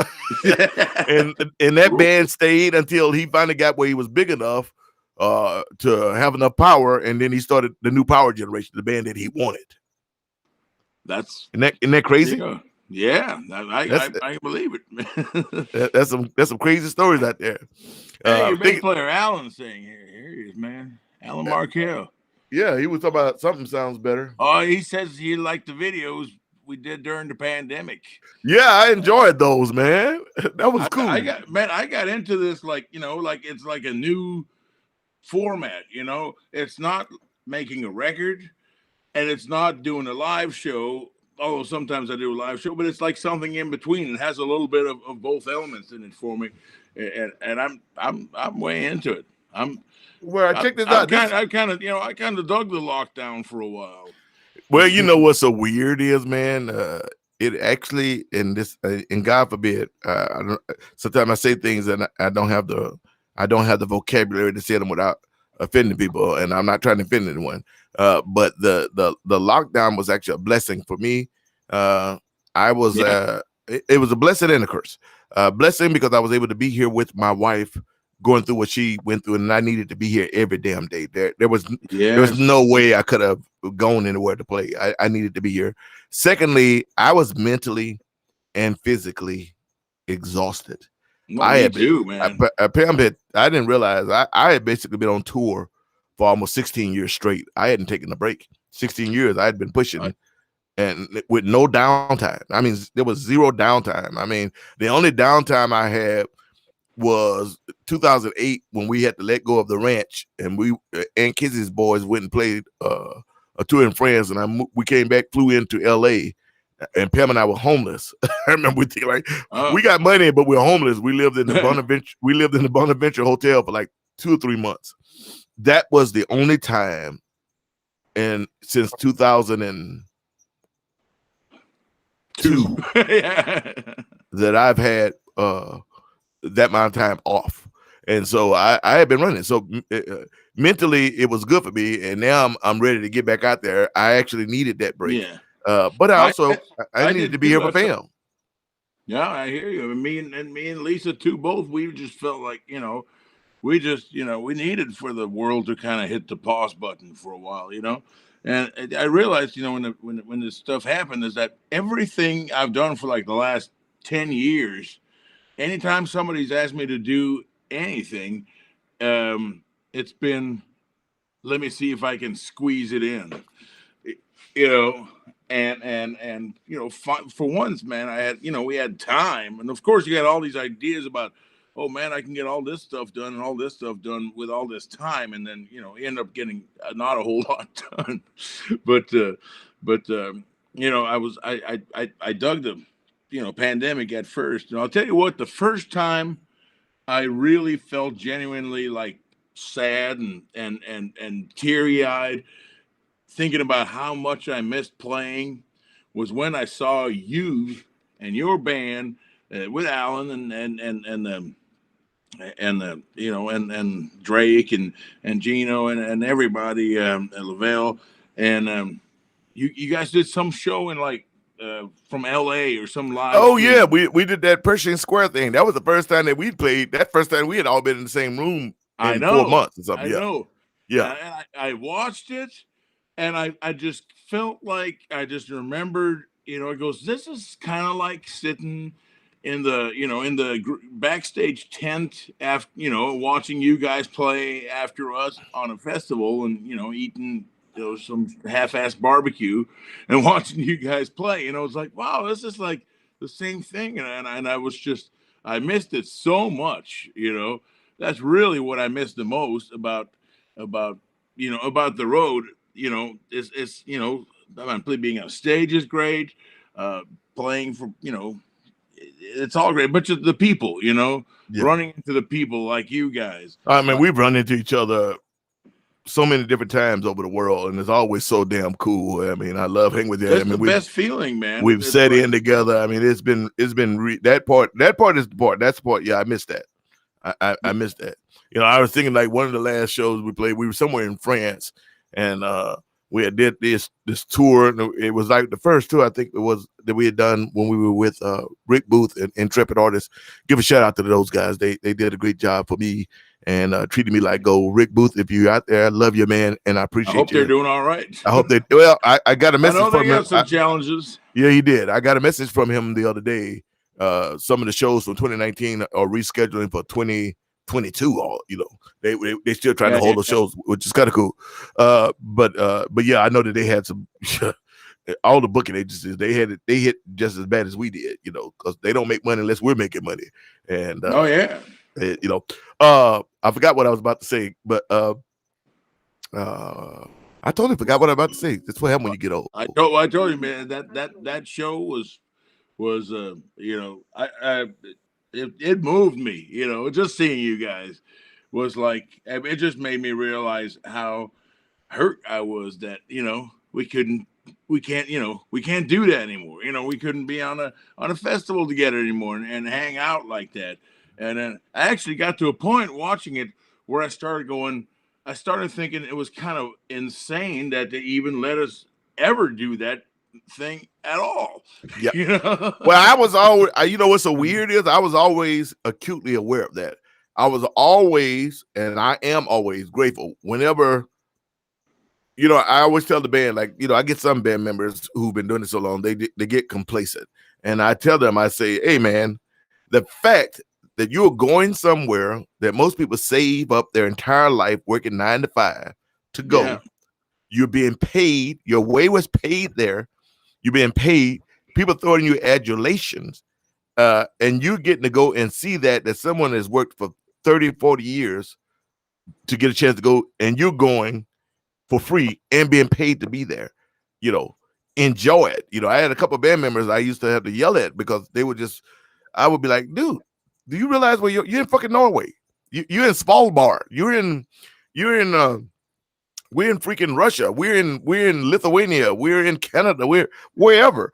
and that band stayed until he finally got where he was big enough to have enough power, and then he started the New Power Generation, the band that he wanted. Isn't that crazy?
Yeah, I believe it.
That's some crazy stories out there.
Hey, your bass player Alan's saying here he is, man. Alan Markell.
Yeah, he was talking about Something Sounds Better.
Oh, he says he liked the videos we did during the pandemic.
Yeah, I enjoyed those, man. That was cool.
I got into this it's like a new format. It's not making a record, and it's not doing a live show. Although sometimes I do a live show, but it's like something in between. It has a little bit of both elements in it for me, and I'm way into it.
Check this out.
I kind of dug the lockdown for a while.
Well, you know what's so weird is, man. It actually, and God forbid, sometimes I say things and I don't have the vocabulary to say them without offending people, and I'm not trying to offend anyone. But the lockdown was actually a blessing for me, Uh, I was
Yeah.
it was a blessing and a curse. Blessing because I was able to be here with my wife, going through what she went through, and I needed to be here every damn day. There was
Yes.
no way I could have gone anywhere to play. I needed to be here. Secondly, I was mentally and physically exhausted.
Well,
I
me
had been,
too, man.
I didn't realize I had basically been on tour for almost 16 years straight. I hadn't taken a break. 16 years I had been
I,
pushing and with no downtime. I mean, there was zero downtime. I mean, the only downtime I had was 2008 when we had to let go of the ranch and we and Kizzy's boys went and played a tour in France, and we came back, flew into LA, and Pam and I were homeless. I remember we think like
oh.
we got money, but we're homeless. We lived in the Bonaventure Hotel for like 2 or 3 months. That was the only time, and since 2002
Yeah.
that I've had that amount of time off. And so I had been running. So mentally, it was good for me. And now I'm ready to get back out there. I actually needed that break.
Yeah.
But I
I
needed
did
to be
too.
here for Pam.
Yeah, I hear you. And me and Lisa too, both, we just felt like, we just, we needed for the world to kind of hit the pause button for a while. And I realized, when this stuff happened, is that everything I've done for like the last 10 years, anytime somebody's asked me to do anything, it's been, let me see if I can squeeze it in, you know, and for once, man, I had, we had time, and of course, you had all these ideas about, oh man, I can get all this stuff done and all this stuff done with all this time, and then you end up getting not a whole lot done, but I dug the pandemic at first, and I'll tell you what, the first time I really felt genuinely like sad and teary eyed, thinking about how much I missed playing, was when I saw you and your band with Alan and Drake and Gino and everybody, and Lavelle, and you guys did some show in like from LA or some live
Oh yeah,
stream.
we did that Pershing Square thing. That was the first time that we played. That first time we had all been in the same room
I
in 4
know,
months or something.
I
Yeah,
know.
yeah,
I watched it, and I just felt like I just remembered, it goes, this is kind of like sitting in the, backstage tent after, watching you guys play after us on a festival, and, eating, some half-assed barbecue and watching you guys play. It's like, wow, this is like the same thing. And I was just, I missed it so much. That's really what I missed the most about about the road. It's being on stage is great. Uh, Playing for it's all great, but just the people,
yeah.
running into the people like you guys.
I mean, we've run into each other so many different times over the world, and it's always so damn cool. I mean, I love hanging with you. I
It's
mean,
the best feeling, man.
we've
It's
sat
like,
in together. I mean, that part is the part. That's the part. Yeah, I missed that. I missed that. I was thinking like one of the last shows we played, we were somewhere in France, and we had did this tour. And it was like the first tour I think it was that we had done when we were with Rick Booth and Intrepid Artists. Give a shout out to those guys. They did a great job for me and treated me like gold. Rick Booth, if you're out there, I love you, man, and I
I
appreciate
hope they're
you.
doing all right.
I hope they. Well, I got a
I
message
know they
from him.
got some challenges.
Yeah, he did. I got a message from him the other day. Some of the shows from 2019 are rescheduling for 2022. Or they still trying to hold those shows, which is kind of cool. But yeah, I know that they had some. All the booking agencies they hit just as bad as we did, because they don't make money unless we're making money. And
Oh yeah.
I forgot what I was about to say, but I totally forgot what I'm about to say. That's what happens when you get old.
I told you, man, that show was it moved me, just seeing you guys was like, it just made me realize how hurt I was that, we can't do that anymore. We couldn't be on a festival together anymore and hang out like that. And then I actually got to a point watching it where I started thinking it was kind of insane that they even let us ever do that thing at all.
Yeah.
You know?
Well, I was always, you know, what's so weird is I was always acutely aware of that. I was always, and I am always grateful whenever, you know, I always tell the band, like, you know, I get some band members who've been doing it so long, they get complacent. And I tell them, I say, hey, man, the fact that you're going somewhere that most people save up their entire life working 9 to 5 to go,
Yeah.
you're being paid, your way was paid there, you're being paid, people throwing you adulations, and you getting to go and see that someone has worked for 30, 40 years to get a chance to go, and you're going for free and being paid to be there, you know, enjoy it. You know, I had a couple of band members I used to have to yell at because they would just, I would be like, dude, do you realize where you're in fucking Norway? You're in Svalbard. We're in freaking Russia. We're in Lithuania. We're in Canada. We're wherever.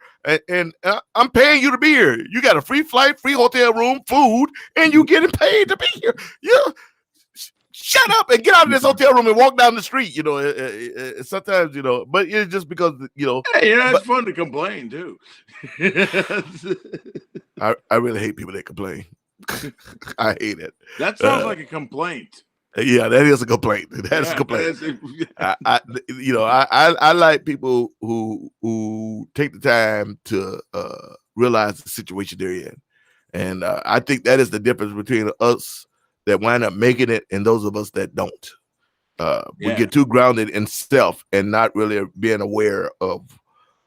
And I'm paying you to be here. You got a free flight, free hotel room, food, and you getting paid to be here. Yeah. Shut up and get out of this hotel room and walk down the street. You know, sometimes, you know, but it's just because, you know.
Hey, yeah, it's fun to complain too.
I really hate people that complain. I hate it.
That sounds like a complaint.
Yeah, that is a complaint. That's a complaint. I like people who take the time to realize the situation they're in, and I think that is the difference between us that wind up making it and those of us that don't. We get too grounded in self and not really being aware of.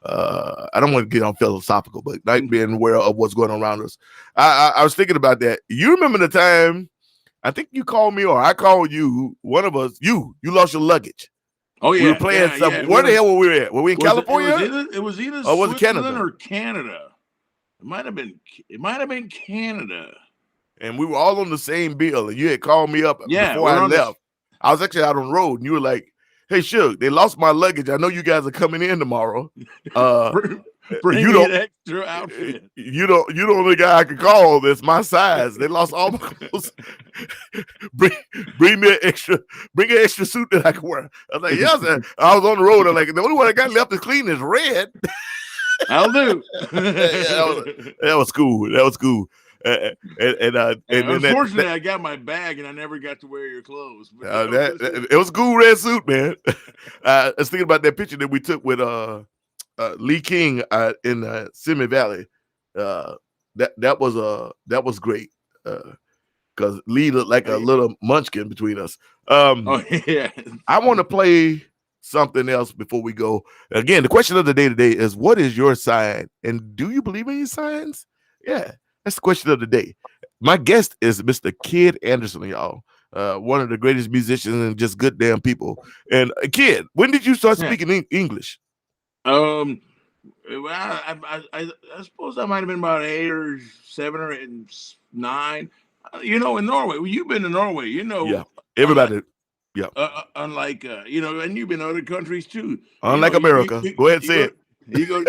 I don't want to get on philosophical, but not being aware of what's going on around us. I was thinking about that. You remember the time? I think you called me or I called you. One of us, you lost your luggage.
Oh yeah,
we were playing something. Where the hell were we at? Were we in California?
It was either
or was it
Canada or Canada. It might have been Canada.
And we were all on the same bill. And you had called me up before I left. I was actually out on the road, and you were like, "Hey, Suge, they lost my luggage. I know you guys are coming in tomorrow.
Bring me an extra outfit.
You don't the only guy I can call that's my size. They lost all my clothes. bring me an extra suit that I can wear." I was like, "Yes." I was on the road. I'm like, the only one I got left to clean is red.
I'll do.
That was cool. That was cool. And
unfortunately, I got my bag and I never got to wear your clothes.
It was a cool red suit, man. I was thinking about that picture that we took with Lee King in Simi Valley. That was great because Lee looked like a little munchkin between us. I want to play something else before we go. Again, the question of the day today is, what is your sign, and do you believe in your signs? Yeah, that's the question of the day. My guest is Mr. Kid Andersen, y'all. One of the greatest musicians and just good damn people. And Kid, when did you start speaking English?
Well, I suppose I might have been about 8 or 7 or 9. You know, in Norway, you've been to Norway, you know.
Yeah, everybody. Yeah.
Unlike you know, and you've been to other countries too.
Unlike America. Go ahead and say it.
You go.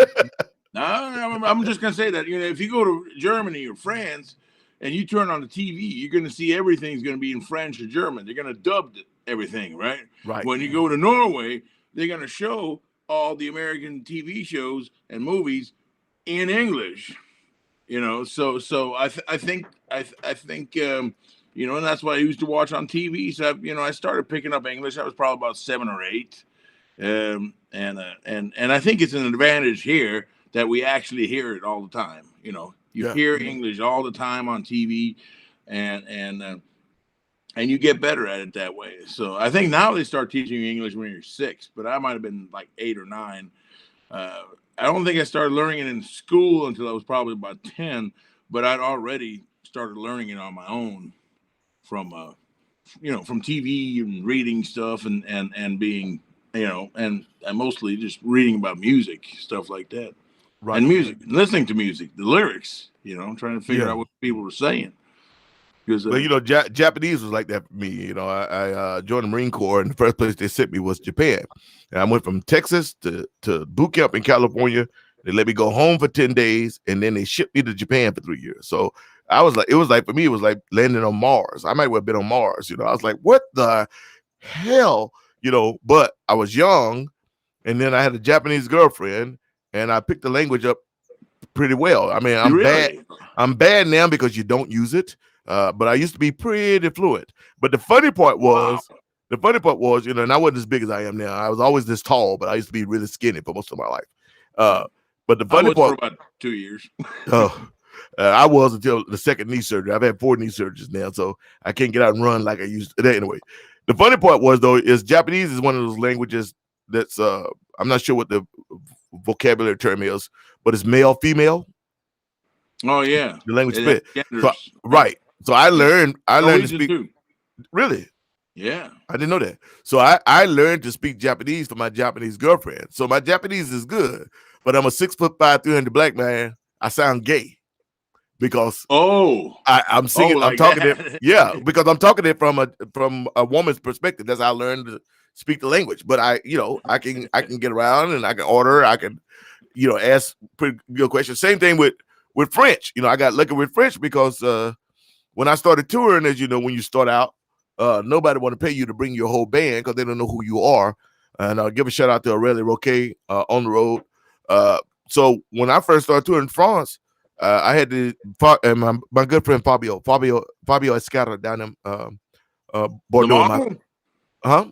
No, I'm just gonna say that, you know, if you go to Germany or France and you turn on the TV, you're gonna see everything's gonna be in French or German. They're gonna dub everything, right?
Right.
When you go to Norway, they're gonna show all the American TV shows and movies in English. You know, so I think you know, and that's what I used to watch on TV. So I started picking up English. I was probably about 7 or 8, and I think it's an advantage here that we actually hear it all the time. You know, you hear English all the time on TV, and you get better at it that way. So I think now they start teaching you English when you're 6, but I might have been like 8 or 9. I don't think I started learning it in school until I was probably about 10, but I'd already started learning it on my own from TV and reading stuff and being, you know, and mostly just reading about music, stuff like that. Right. And music, listening to music, the lyrics, you know, trying to figure out what people were saying. Because,
well, you know, Japanese was like that for me. You know, I joined the Marine Corps, and the first place they sent me was Japan. And I went from Texas to boot camp in California. They let me go home for 10 days, and then they shipped me to Japan for 3 years. So it was like landing on Mars. I might well have been on Mars. You know, I was like, what the hell? You know, but I was young, and then I had a Japanese girlfriend, and I picked the language up pretty well. I mean,
You
I'm bad.
really?
I'm bad now because you don't use it. But I used to be pretty fluent. But the funny part was, and I wasn't as big as I am now. I was always this tall, but I used to be really skinny for most of my life. But the
I
funny
was
part,
for about 2 years.
I was until the second knee surgery. I've had 4 knee surgeries now, so I can't get out and run like I used to. Anyway, the funny part was though is Japanese is one of those languages that's I'm not sure what the vocabulary term is, but it's male female.
Oh yeah,
The language
it
split.
has
So,
genders.
right. So I learned to
Norwegian
speak.
too.
Really?
Yeah.
I didn't know that. So I learned to speak Japanese for my Japanese girlfriend. So my Japanese is good, but I'm a 6'5", 300 black man. I sound gay because I'm singing. I'm
like
talking it.
that.
Yeah, because I'm talking it from a woman's perspective. That's how I learned to speak the language. But I can get around and I can order. I can ask pretty good questions. Same thing with French. I got lucky with French because when I started touring, as you know, when you start out, nobody want to pay you to bring your whole band because they don't know who you are. And I'll give a shout out to Aurelie Roquet on the road. So when I first started touring in France, I had to and my good friend Fabio Escarra down in Bordeaux.
The model?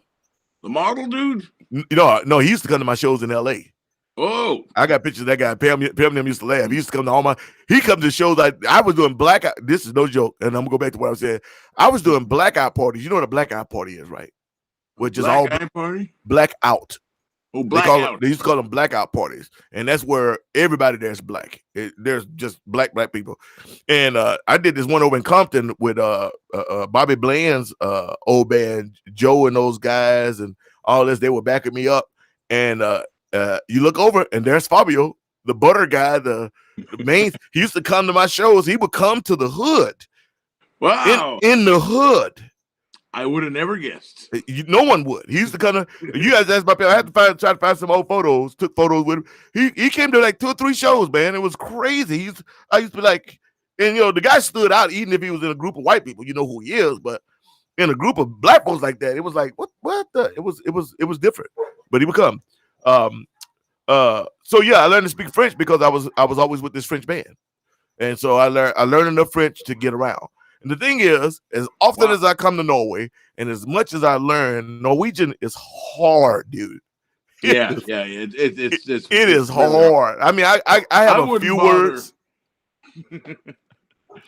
The model dude?
No, he used to come to my shows in L.A.
Oh,
I got pictures of that guy. Pam them used to laugh. He used to come to all my. He comes to shows like I was doing blackout. This is no joke, and I'm gonna go back to what I was saying. I was doing blackout parties. You know what a blackout party is, right? Which is all
party.
Blackout.
Oh, blackout.
They used to call them blackout parties, and that's where everybody there's black. There's just black people. And I did this one over in Compton with Bobby Bland's old band, Joe and those guys, and all this. They were backing me up, and you look over, and there's Fabio, the butter guy, the main. He used to come to my shows. He would come to the hood.
Wow,
in the hood.
I would have never guessed.
No one would. He used to kind of. You guys asked my people. I had to try to find some old photos. Took photos with him. He came to like 2 or 3 shows, man. It was crazy. I used to be like, and the guy stood out even if he was in a group of white people. You know who he is, but in a group of black folks like that, it was like what the. It was different. But he would come. So yeah, I learned to speak French because I was always with this French band, and so I learned enough French to get around. And the thing is, as often as I come to Norway, and as much as I learn, Norwegian is hard, dude.
It's
it is hard. I mean, I have a few words.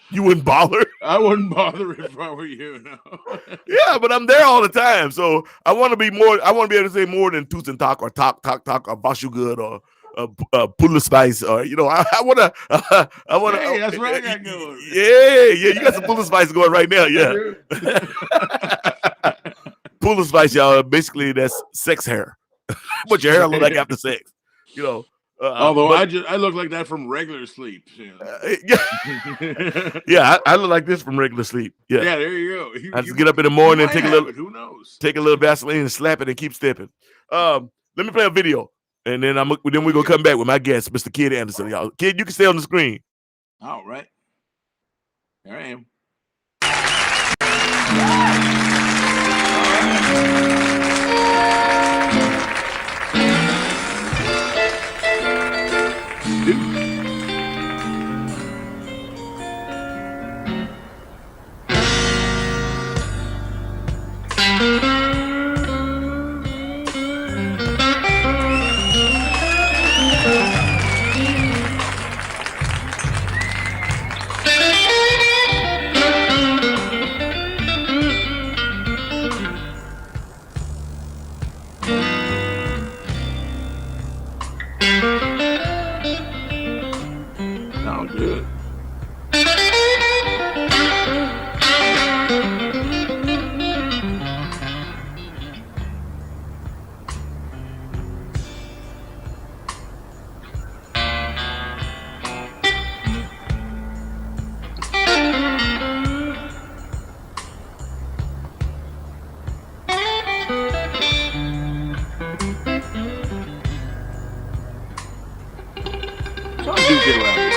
You wouldn't bother?
I wouldn't bother if I were you. No.
Yeah, but I'm there all the time, so I want to be more. I want to be able to say more than tusen tak or tak or good or Pullerspice, or I want to.
Hey, that's right. I got going.
Yeah, you got some Pullerspice going right now. Yeah, Pullerspice, y'all. Basically, that's sex hair. What your hair look like after sex,
Although I look like that from regular sleep.
Yeah, I look like this from regular sleep. Yeah,
there you go.
I just get up in the morning and take a little.
Who knows?
Take a little Vaseline and slap it and keep stepping. Let me play a video. And then we're gonna come back with my guest, Mr. Kid Andersen. Y'all, Kid, you can stay on the screen.
All right, there I am. Sounds good. So I do get around this.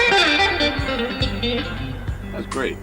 That's great.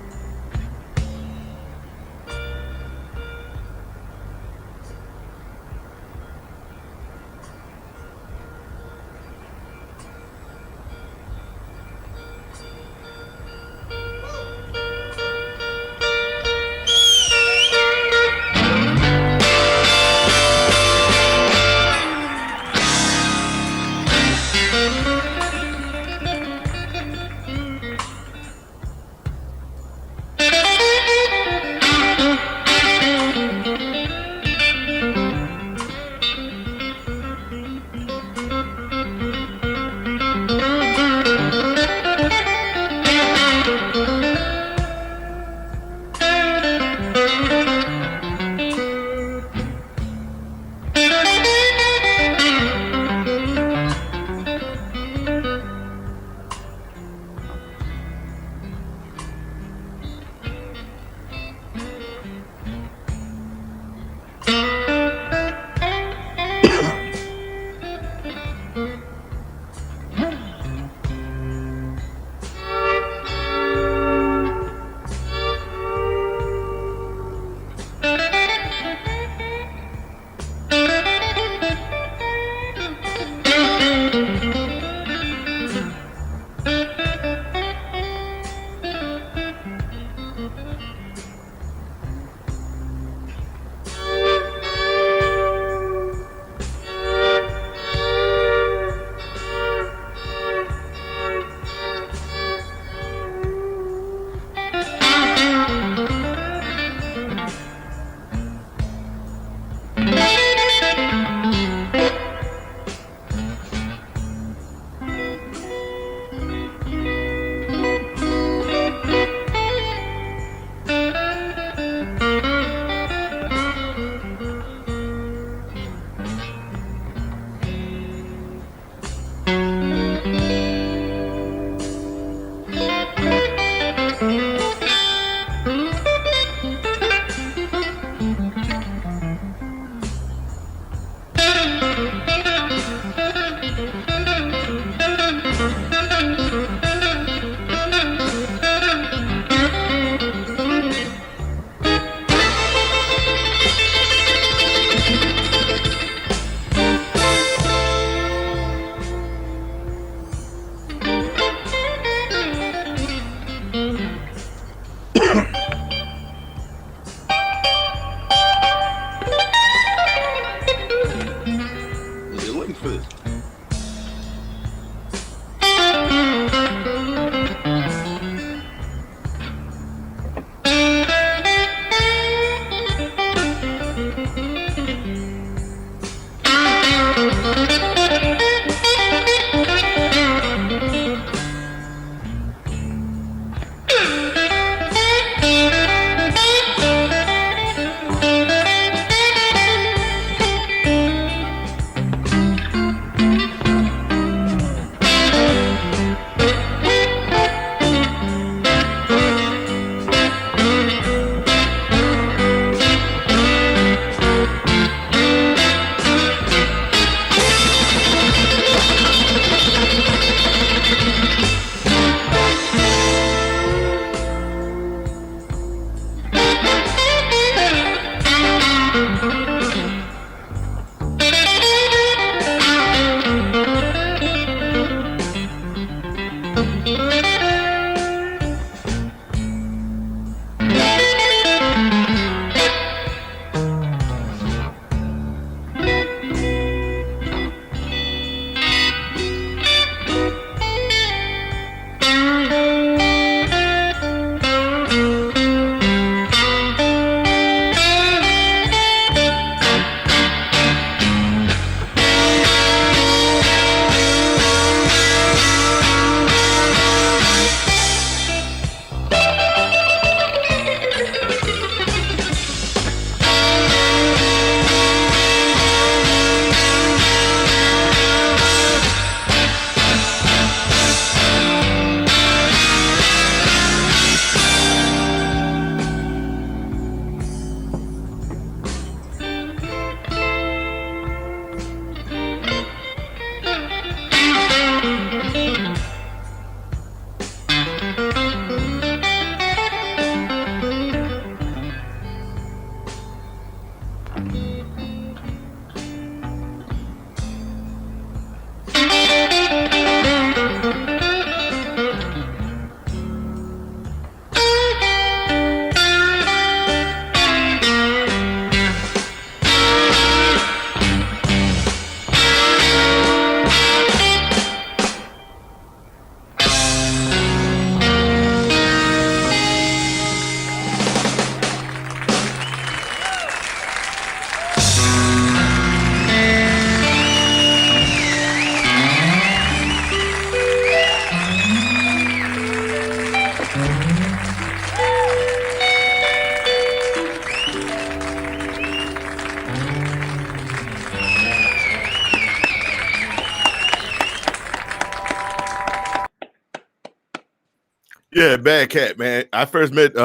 Yeah, bad cat, man. I first met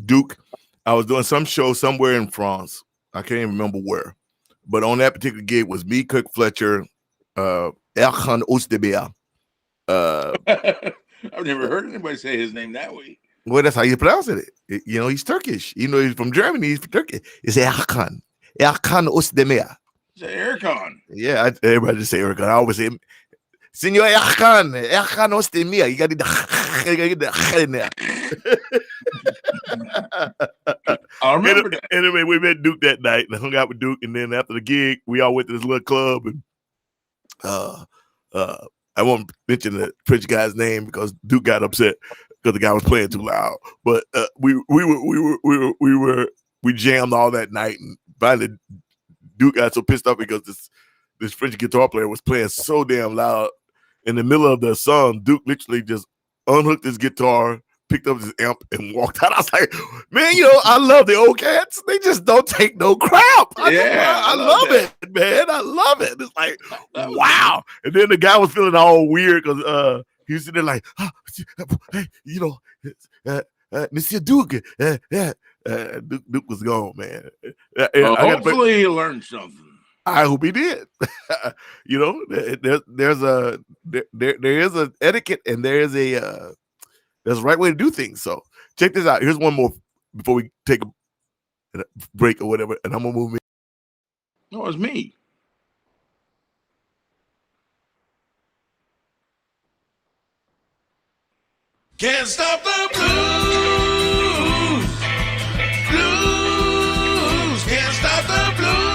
Duke. I was doing some show somewhere in France. I can't even remember where. But on that particular gig was me, Kirk Fletcher, Erkan Oostebea.
I've never heard anybody say his name that way.
Well, that's how you pronounce it. You know, he's Turkish. You know, he's from Germany. He's from Turkey. It's Erkan Oostebea.
It's Aircon.
Yeah, everybody just say Erkan. I always say, Senor Erkan Oostebea. You got to get the in there.
I remember that.
Anyway, we met Duke that night and hung out with Duke. And then after the gig, we all went to this little club. And I won't mention the French guy's name because Duke got upset because the guy was playing too loud. But we jammed all that night, and finally Duke got so pissed off because this French guitar player was playing so damn loud. In the middle of the song, Duke literally just unhooked his guitar, picked up his amp, and walked out. I was like, man, you know, I love the old cats. They just don't take no crap. I love it, man. I love it. It's like, wow. And then the guy was feeling all weird because he was sitting there like, hey, you know, Monsieur Duke. Duke was gone, man.
Hopefully he learned something.
I hope he did. You know, there is a etiquette and there's a right way to do things. So check this out. Here's one more before we take a break or whatever, and I'm gonna move in.
No, it's me.
Can't stop the blues. Blues. Can't stop the blues.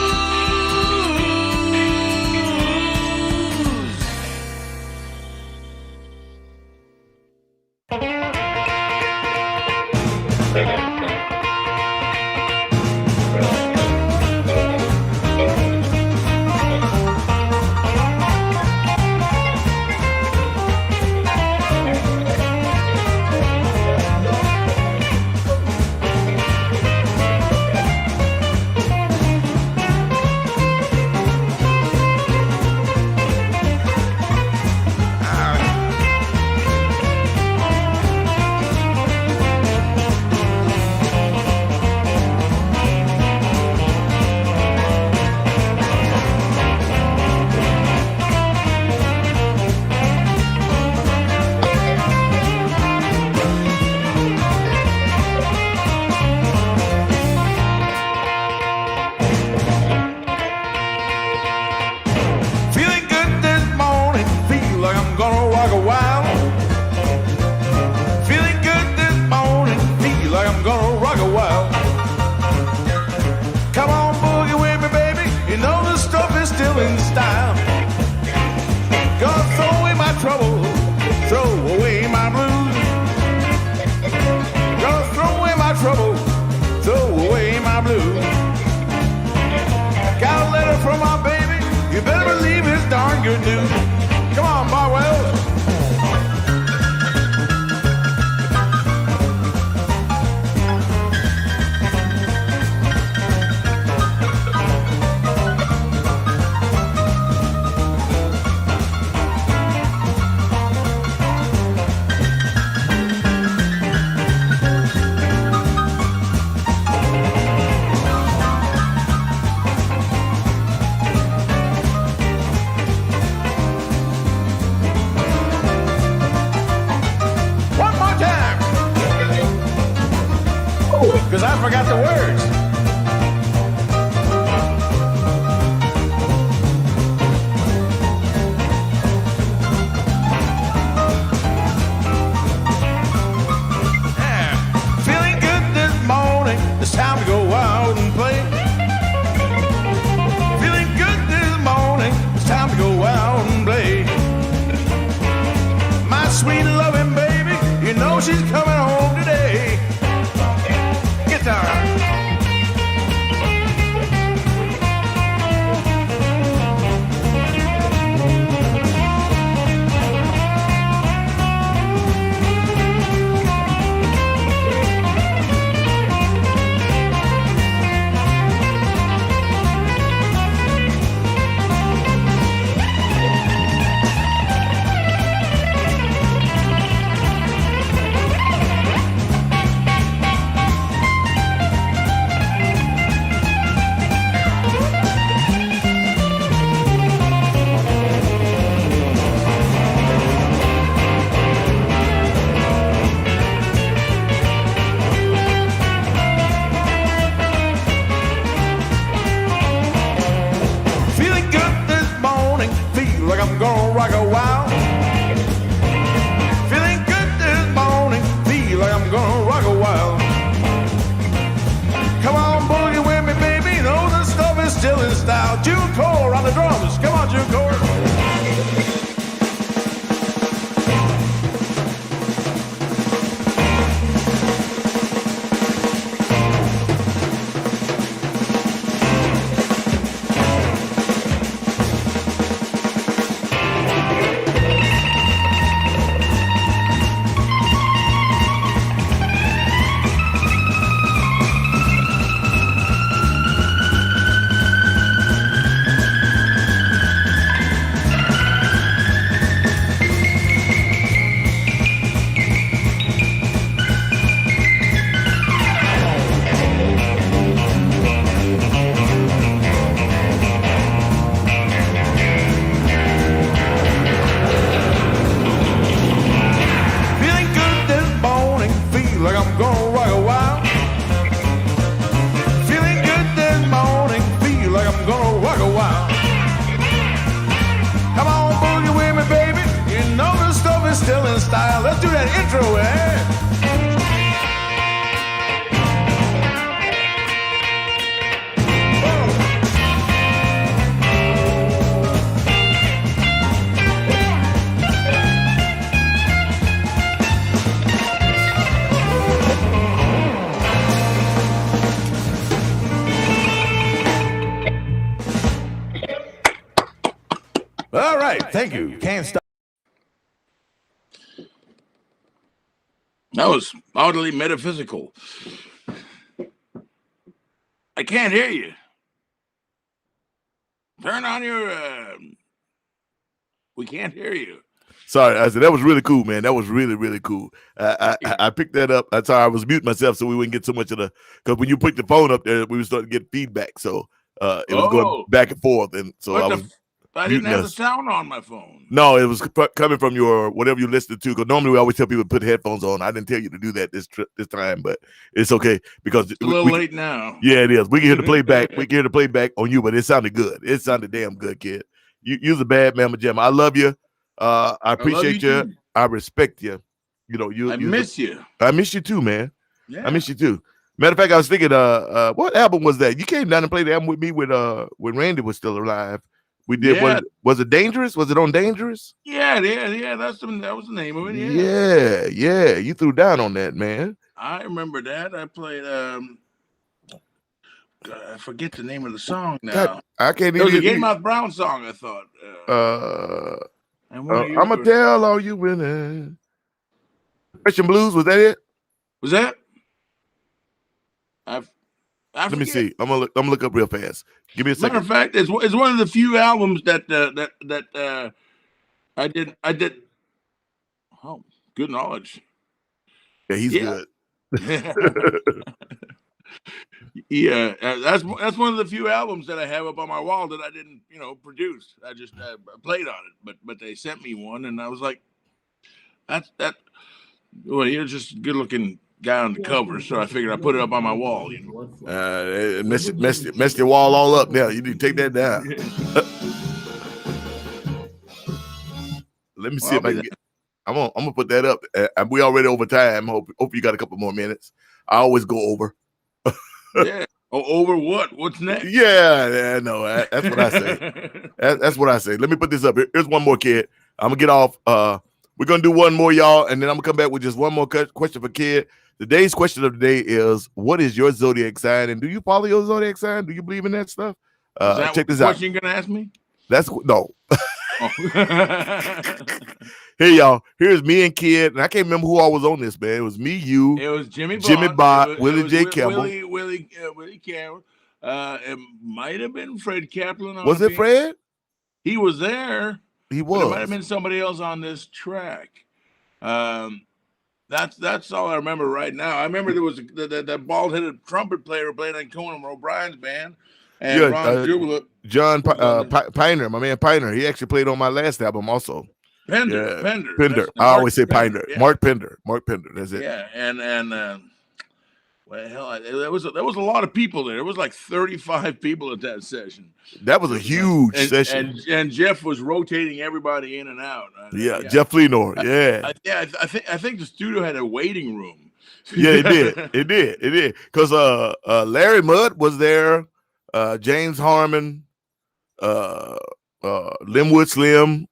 Georgia court. Feeling good this morning, feel like I'm gonna rock a while. Feeling good this morning, feel like I'm gonna rock a while. Come on, boogie with me, baby. You know the stuff is still in style. Let's do that intro, eh? All right, thank you. Can't stop.
That was oddly metaphysical. I can't hear you. Turn on your. We can't hear you.
Sorry, I said that was really cool, man. That was really, really cool. I picked that up. That's how I was muting myself so we wouldn't get so much of the, because when you put the phone up there, we were starting to get feedback. So it was going back and forth, and so
I didn't have the sound on my phone.
No, it was coming from your whatever you listened to. Because normally we always tell people to put headphones on. I didn't tell you to do that this time, but it's okay because
It's a little late now.
Yeah, it is. We can hear the playback. We can hear the playback on you, but it sounded good. It sounded damn good, kid. You're a bad mamma jamma. I love you. I appreciate you.
Too.
I respect you. You know,
I miss you.
I miss you too, man.
Yeah.
I miss you too. Matter of fact, I was thinking, what album was that? You came down and played the album with me when Randy was still alive. We did.
Yeah.
Was it Dangerous? Was it on Dangerous?
Yeah. That was the name of it.
Yeah. You threw down on that, man.
I remember that. I played. I forget the name of the song now.
God, I can't
It was
even.
a Game Mouth Brown song, I thought.
I'm gonna tell all you women. Christian Blues, was that it?
Was that?
Let me see. I'm gonna look up real fast. Give me a second.
Matter of fact, it's one of the few albums that I did. Oh, good knowledge.
Yeah, he's good.
Yeah, that's one of the few albums that I have up on my wall that I didn't, produce. I just played on it, but they sent me one, and I was like, that. Well, you're just a good-looking guy on the cover, so I figured I'd put it up on my wall.
It messed your wall all up. Now you need to take that down. Let me see if I can get. I'm gonna put that up. We already over time. Hope you got a couple more minutes. I always go over.
Yeah. Oh, over what? What's next?
Yeah, no, that's what I say. That's what I say. Let me put this up. Here's one more, Kid. I'm gonna get off. We're gonna do one more, y'all, and then I'm gonna come back with just one more question for Kid. Today's question of the day is: what is your zodiac sign, and do you follow your zodiac sign? Do you believe in that stuff? Check this out.
What you gonna ask me?
That's no.
Oh.
Hey, y'all. Here's me and Kid, and I can't remember who all was on this, man. It was me, you.
It was Jimmy
Bott, Willie J. Campbell.
Willie Campbell. It might have been Fred Kaplan.
Was it Fred?
He was there.
He was.
It might have been somebody else on this track. That's all I remember right now. I remember there was that bald-headed trumpet player playing in Conan O'Brien's band, and Ron Jubila.
John Piner, my man Piner. He actually played on my last album also. Pender. I always say Piner. Yeah. Mark Pender. That's it.
Yeah, and well, hell, there was a lot of people there. It was like 35 people at that session.
That was a huge session.
And Jeff was rotating everybody in and out.
Yeah, Jeff Fleenor. Yeah.
I think the studio had a waiting room.
Yeah, it did. Because Larry Mudd was there, James Harmon, Linwood Slim,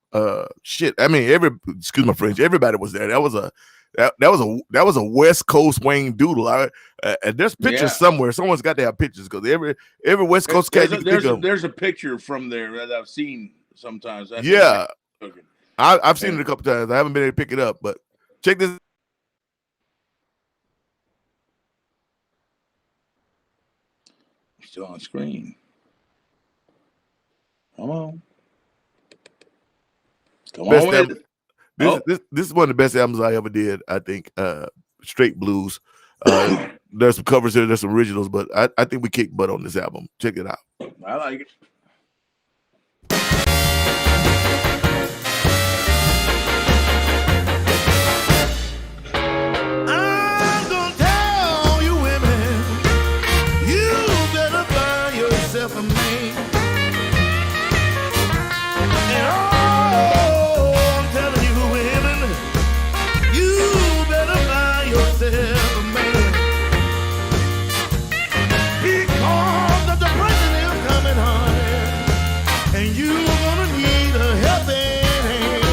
shit. I mean, excuse my French, everybody was there. That was a West Coast Wayne Doodle. And there's pictures somewhere. Someone's got to have pictures because every West Coast cat
there's a picture from there that I've seen sometimes.
I've seen it a couple times. I haven't been able to pick it up, but check this.
Still on screen. Come on.
This is one of the best albums I ever did. I think straight blues. There's some covers here, there's some originals, but I think we kick butt on this album. Check it out.
I like it.
I'm gonna tell you women, you better find yourself a man. And I'm telling you women, you better find yourself a man. Because the depression is coming, honey, and you're gonna need a helping hand.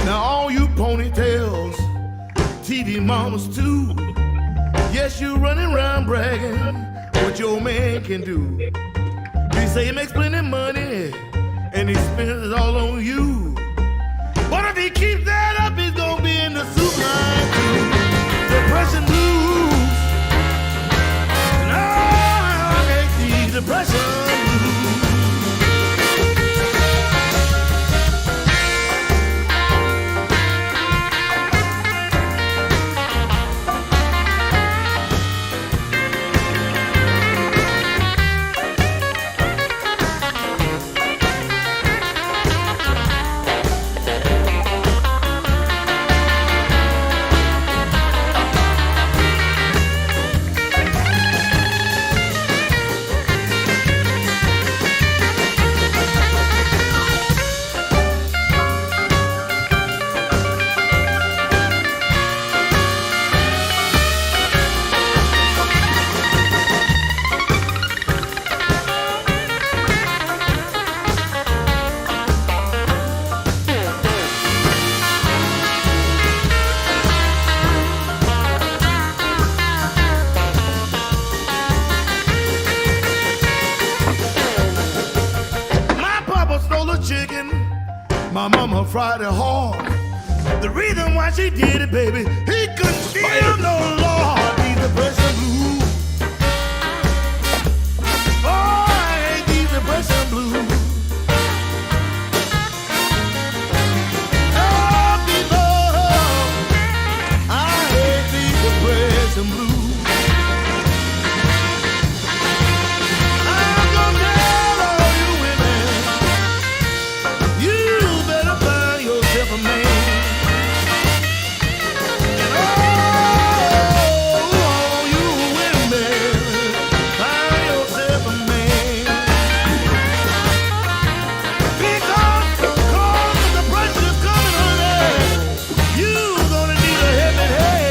Now all you ponytails, TV mamas too, yes, you running around bragging what your man can do. He say he makes plenty of money and he spends it all on you. But if he keeps that up, he's gonna be in the soup line too. Depression blues. And I hate these depression blues. My mama fried it hard. The reason why she did it, baby, he couldn't feel no Lord. These depression blues. Oh, I hate these depression blues. Oh, people, I hate these depression blues. I'm gonna tell all you women, you better find yourself a man. And all you women, find yourself a man. Because the pressure is coming, honey, you gonna need a heavy hand.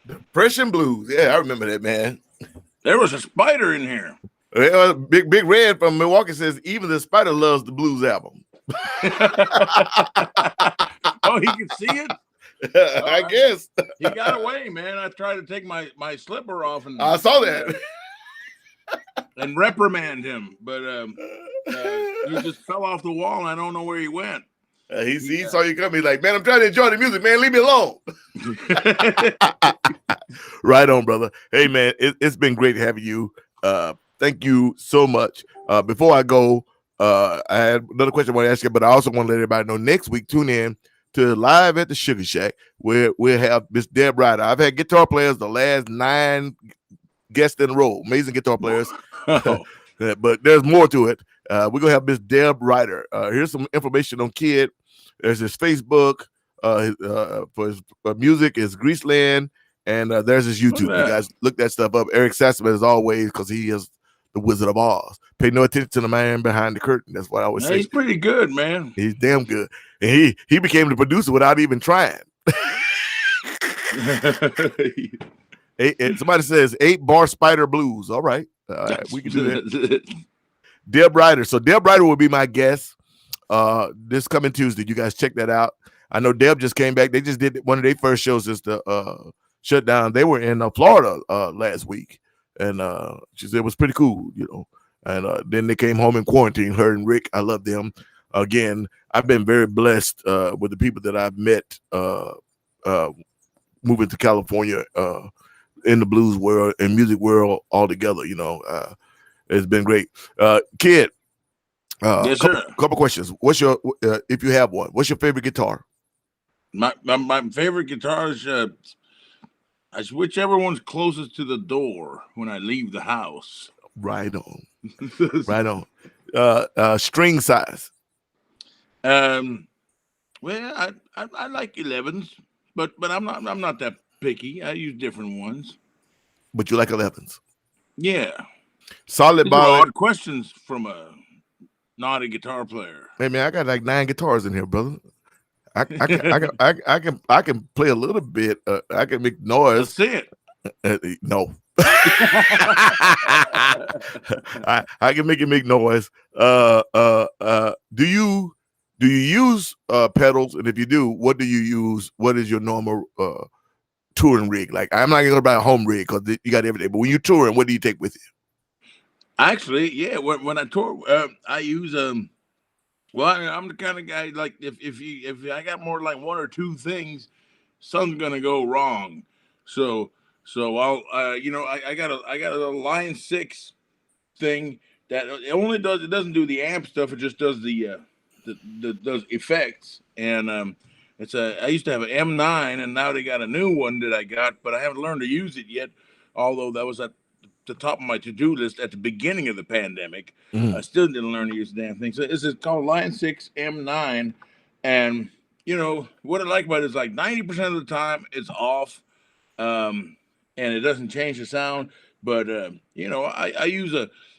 Depression Blues. Yeah, I remember that, man.
There was a spider in here.
Big Red from Milwaukee says even the spider loves the blues album.
Oh, he could see it?
I guess.
He got away, man. I tried to take my slipper off and
I saw that.
and reprimand him, but he just fell off the wall and I don't know where he went.
He saw you come. He's like, man, I'm trying to enjoy the music, man. Leave me alone. Right on, brother. Hey, man, it's been great having you. Thank you so much. Before I go, I had another question I want to ask you, but I also want to let everybody know next week, tune in to Live at the Suga Shack, where we'll have Miss Deb Ryder. I've had guitar players the last 9 guests in a row. Amazing guitar players. But there's more to it. We're going to have Miss Deb Ryder. Here's some information on Kid. There's his Facebook. For his music is Greaseland, and there's his
Look
YouTube.
at
You
that.
guys look that stuff up. Eric Sassaman as always, because he is the Wizard of Oz. Pay no attention to the man behind the curtain. That's what I always
Yeah,
say.
he's pretty good, man.
He's damn good, and he became the producer without even trying. Somebody says 8-bar Spider Blues. All right, we can do that. Deb Ryder. So Deb Ryder will be my guest this coming Tuesday. You guys check that out. I know Deb just came back. They just did one of their first shows since the shutdown. They were in Florida last week, and she said it was pretty cool, you know. And then they came home in quarantine. Her and Rick, I love them. Again, I've been very blessed with the people that I've met moving to California in the blues world and music world altogether. You know, it's been great. Kid,
Yes, sir.
couple questions. What's your if you have one? What's your favorite guitar?
My favorite guitar is whichever one's closest to the door when I leave the house.
Right on. Right on. String size.
Well, I like 11s, but I'm not that picky. I use different ones.
But you like 11s.
Yeah.
Solid
These are
body.
odd questions from a not a guitar player.
Hey man, I got like 9 guitars in here, brother. I can play a little bit. I can make noise.
That's it.
No. I can make noise. Do you use pedals? And if you do, what do you use? What is your normal touring rig? Like, I'm not gonna buy a home rig because you got everything. But when you're touring, what do you take with you?
Actually, yeah. When I tour, I use well, I'm the kind of guy like if I got more like one or two things, something's gonna go wrong. So I'll I got a Line 6 thing that it doesn't do the amp stuff. It just does the does effects. And I used to have an M9, and now they got a new one that I got, but I haven't learned to use it yet. Although that was at the top of my to-do list at the beginning of the pandemic. I still didn't learn to use the damn thing. So this is called Line 6 M9. And you know what I like about it is like 90% of the time it's off, and it doesn't change the sound. But I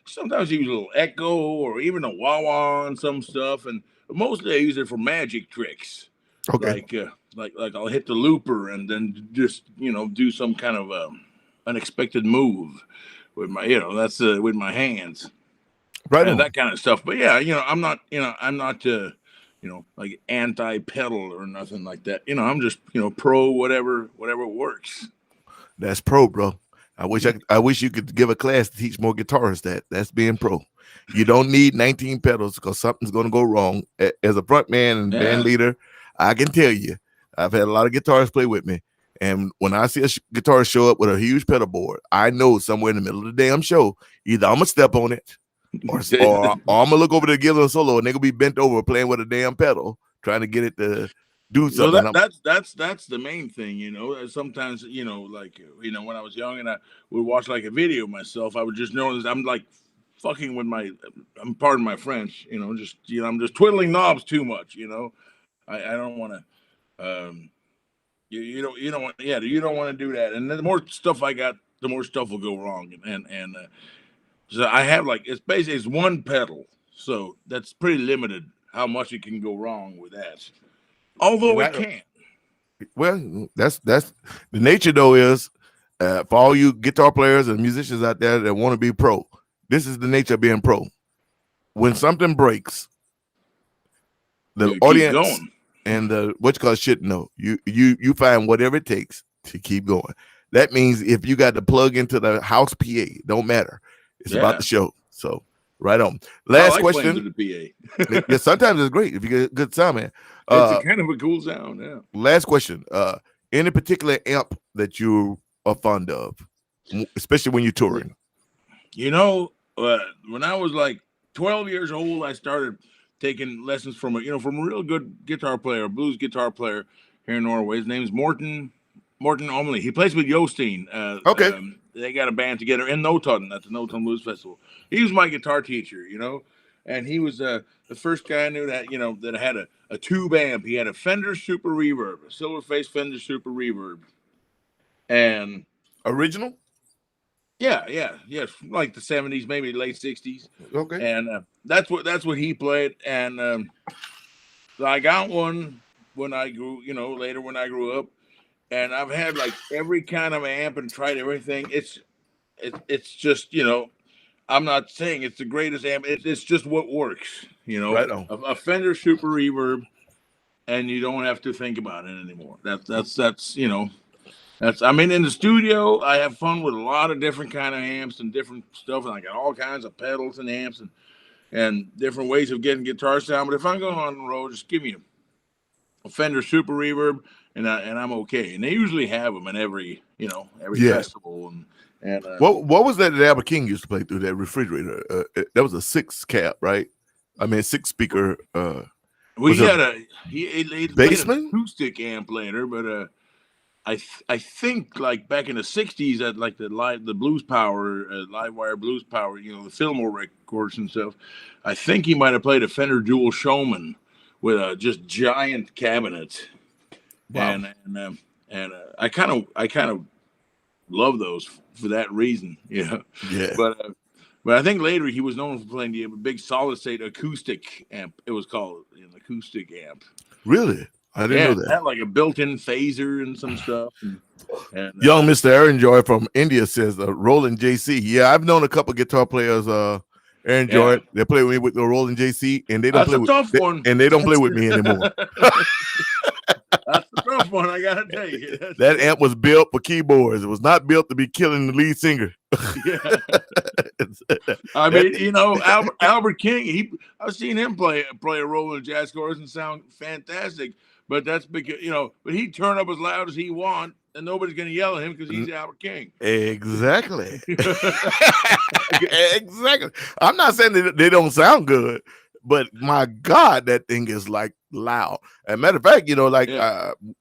sometimes use a little echo or even a wah-wah on some stuff, and mostly I use it for magic tricks.
Okay.
Like I'll hit the looper and then just do some kind of unexpected move with my with my hands,
Right
and
on.
that kind of stuff. But yeah, I'm not like anti-pedal or nothing like that. I'm just pro whatever works.
That's pro, bro. I wish you could give a class to teach more guitarists that. That's being pro. You don't need 19 pedals because something's going to go wrong. As a front man and band leader, I can tell you, I've had a lot of guitarists play with me. And when I see a guitarist show up with a huge pedal board, I know somewhere in the middle of the damn show, either I'm going to step on it or I'm going to look over to give them a solo and they're going to be bent over playing with a damn pedal, trying to get it to do something.
So that's the main thing, Sometimes, when I was young and I would watch like a video of myself, I would just notice I'm like fucking with I'm pardon my French, I'm just twiddling knobs too much, I don't want to, you don't want to do that. And the more stuff I got, the more stuff will go wrong. And so I have it's one pedal, so that's pretty limited how much it can go wrong with that. Although it can't.
Well, that's the nature though is for all you guitar players and musicians out there that want to be pro. This is the nature of being pro. When something breaks, the audience and the what you call shit know. You find whatever it takes to keep going. That means if you got to plug into the house PA, don't matter. It's about the show. So right on. Last question.
The PA.
Yeah, sometimes it's great if you get a good sound, man.
It's kind of a cool sound, yeah.
Last question. Any particular amp that you are fond of, especially when you're touring?
When I was like 12 years old, I started taking lessons from a real good guitar player, blues guitar player here in Norway. His name's Morten Omley. He plays with Jostein. They got a band together in Notodden at the Notodden Blues Festival. He was my guitar teacher, and he was the first guy I knew that that had a tube amp. He had a Fender Super Reverb, a silver face Fender Super Reverb, and
Original?
yeah, like the 70s, maybe late 60s.
Okay.
And that's what he played. And so I got one when I grew, later when I grew up, and I've had like every kind of amp and tried everything. It's just I'm not saying it's the greatest amp. It's just what works.
Right on.
A Fender Super Reverb, and you don't have to think about it anymore. I mean, in the studio, I have fun with a lot of different kind of amps and different stuff, and I got all kinds of pedals and amps and different ways of getting guitar sound. But if I'm going on the road, just give me a Fender Super Reverb, and I'm okay. And they usually have them in every festival. And
what was that Albert King used to play through that refrigerator? That was a 6 cap, right? I mean, 6 speaker.
Well, he had a
Bassman
acoustic amp later, but I think like back in the 60s at like the Blues Power, Livewire Blues Power, the Fillmore records and stuff. I think he might have played a Fender Dual Showman with a just giant cabinet. Wow. And I kind of love those for that reason, Yeah. But I think later he was known for playing the big solid state acoustic amp. It was called an acoustic amp.
Really? I didn't know that.
It had like a built-in phaser and some stuff. And
Young Mr. Aaron Joy from India says Roland JC. Yeah, I've known a couple guitar players. Aaron Joy, they play with me with the Roland JC, and they don't play with and they don't play with me anymore.
That's the tough one, I gotta tell you.
That amp was built for keyboards. It was not built to be killing the lead singer.
Yeah. I mean, Albert King, I've seen him play a Roland jazz chorus and sound fantastic. But that's because, but he'd turn up as loud as he wants, and nobody's going to yell at him because he's Albert King.
Exactly. Exactly. I'm not saying that they don't sound good, but my God, that thing is like loud. As a matter of fact,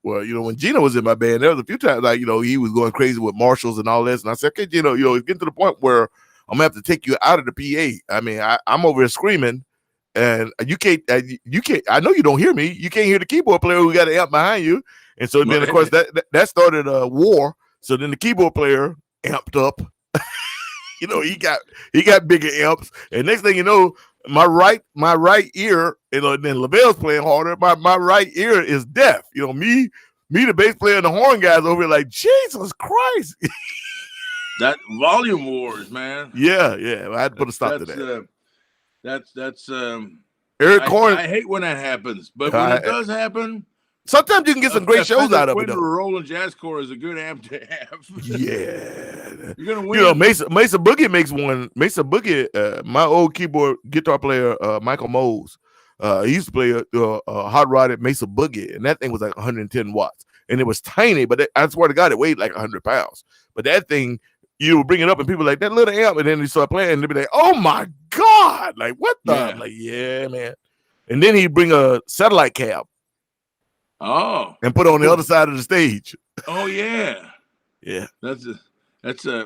when Gino was in my band, there was a few times he was going crazy with Marshalls and all this, and I said, okay, Gino, it's getting to the point where I'm gonna have to take you out of the PA. I mean, I'm over here screaming. And you can't. I know you don't hear me. You can't hear the keyboard player who got an amp behind you. And so then, of course, that started a war. So then the keyboard player amped up. He got bigger amps. And next thing you know, my right ear. Then Lavelle's playing harder. My right ear is deaf. Me, the bass player and the horn guys over here like, Jesus Christ.
That volume wars, man.
Yeah. I had to put a stop to that.
That's
Eric Corn.
I hate when that happens, but when it does happen,
sometimes you can get some great shows out of it.
Roland Jazz Core is a good amp to have.
Yeah,
you're gonna win.
Mesa Boogie makes one. Mesa Boogie, my old keyboard guitar player, Michael Mose, he used to play a hot rod at Mesa Boogie, and that thing was like 110 watts, and it was tiny, but I swear to God, it weighed like 100 pounds. But that thing, you would bring it up and people like that little amp, and then you start playing and they'd be like, oh my God, like what the? I'm like, yeah, man. And then he'd bring a satellite cab.
Oh.
And put it on the other side of the stage.
Oh yeah.
Yeah.
I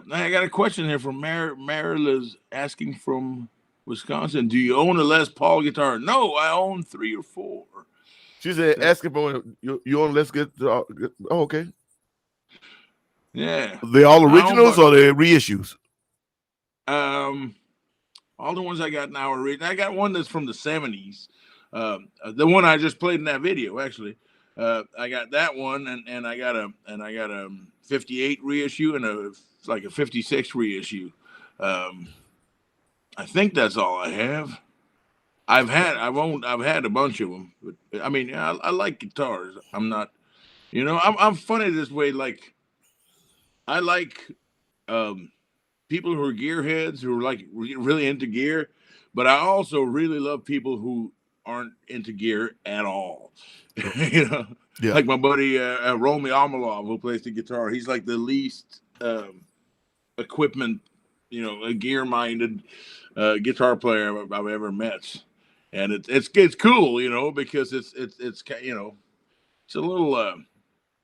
got a question here from Marila's asking from Wisconsin. Do you own a Les Paul guitar? No, I own 3 or 4.
She said asking for you own Les guitar. Oh, okay.
Yeah.
They all originals or they reissues?
All the ones I got now are original. I got one that's from the 70s. The one I just played in that video, actually. I got that one, and I got a 58 reissue and a 56 reissue. I think that's all I have. I've had a bunch of them, but I mean, I like guitars. I'm not, I'm funny this way. Like, I like people who are gearheads, who are like really into gear, but I also really love people who aren't into gear at all. Like my buddy Romy Amalov, who plays the guitar. He's like the least equipment, a gear-minded guitar player I've ever met, and it's cool, because it's a little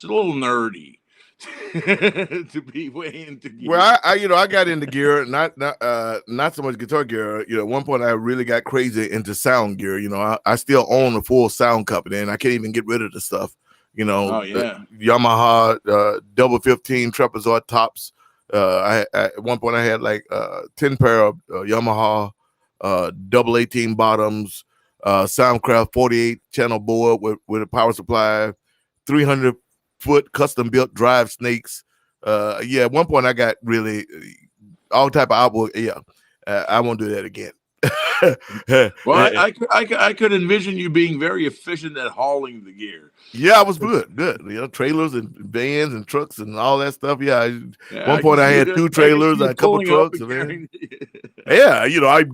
nerdy. to be way into gear.
Well, I got into gear, not so much guitar gear. At one point I really got crazy into sound gear. I still own a full sound company, and I can't even get rid of the stuff.
Oh yeah,
Yamaha double 15 trapezoid tops. At one point I had like 10 pair of Yamaha double 18 bottoms, Soundcraft 48 channel board with a power supply, 300-foot custom built drive snakes. At one point I got really all type of outboard. I won't do that again.
well, I could envision you being very efficient at hauling the gear.
Yeah, I was good. Trailers and vans and trucks and all that stuff. At one point I had 2 trailers, a couple trucks, I'd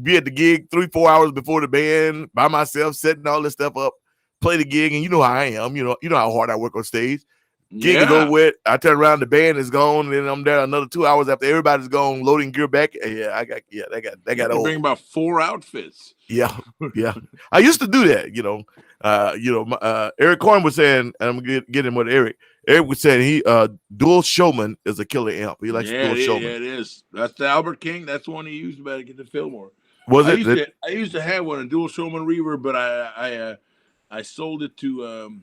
be at the gig 3-4 hours before the band by myself, setting all this stuff up, play the gig, and you know how I am. You know how hard I work on stage. Gig is over with. I turn around, the band is gone, and then I'm there another 2 hours after everybody's gone, loading gear back. They got old.
Bring about 4 outfits.
Yeah. I used to do that. Eric Korn was saying, and I'm gonna get him with Eric. Eric was saying he Dual Showman is a killer amp. He likes Dual Showman.
Yeah, it is. That's the Albert King. That's the one he used to get the Fillmore.
Was
I used to have one, a Dual Showman Reverb, but I sold it to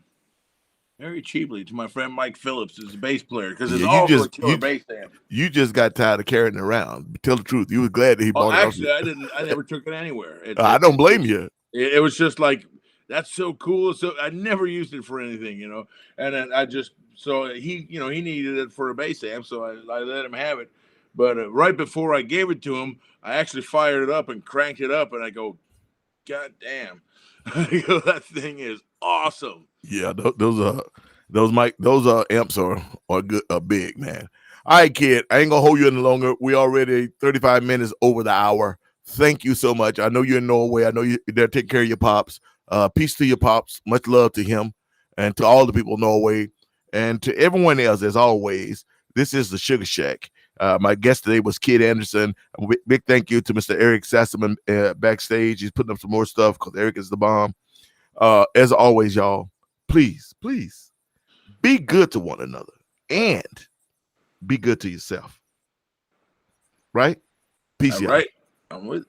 very cheaply to my friend Mike Phillips, as a bass player, because it's also a killer bass amp.
You just got tired of carrying it around. Tell the truth, you were glad that he bought it.
Actually, I didn't. I never took it anywhere.
I don't blame you.
It was just like, that's so cool. So I never used it for anything, And then he needed it for a bass amp, so I let him have it. But right before I gave it to him, I actually fired it up and cranked it up, and I go, God damn, that thing is awesome.
Yeah, those amps are good, big, man. All right, kid, I ain't gonna hold you any longer. We already 35 minutes over the hour. Thank you so much. I know you're in Norway. I know you're there taking care of your pops. Peace to your pops. Much love to him and to all the people in Norway and to everyone else. As always, this is the Suga Shack. My guest today was Kid Andersen. Big thank you to Mr. Eric Sassaman backstage. He's putting up some more stuff because Eric is the bomb. As always, y'all, please be good to one another and be good to yourself. Right? Peace, y'all.
Right. I'm with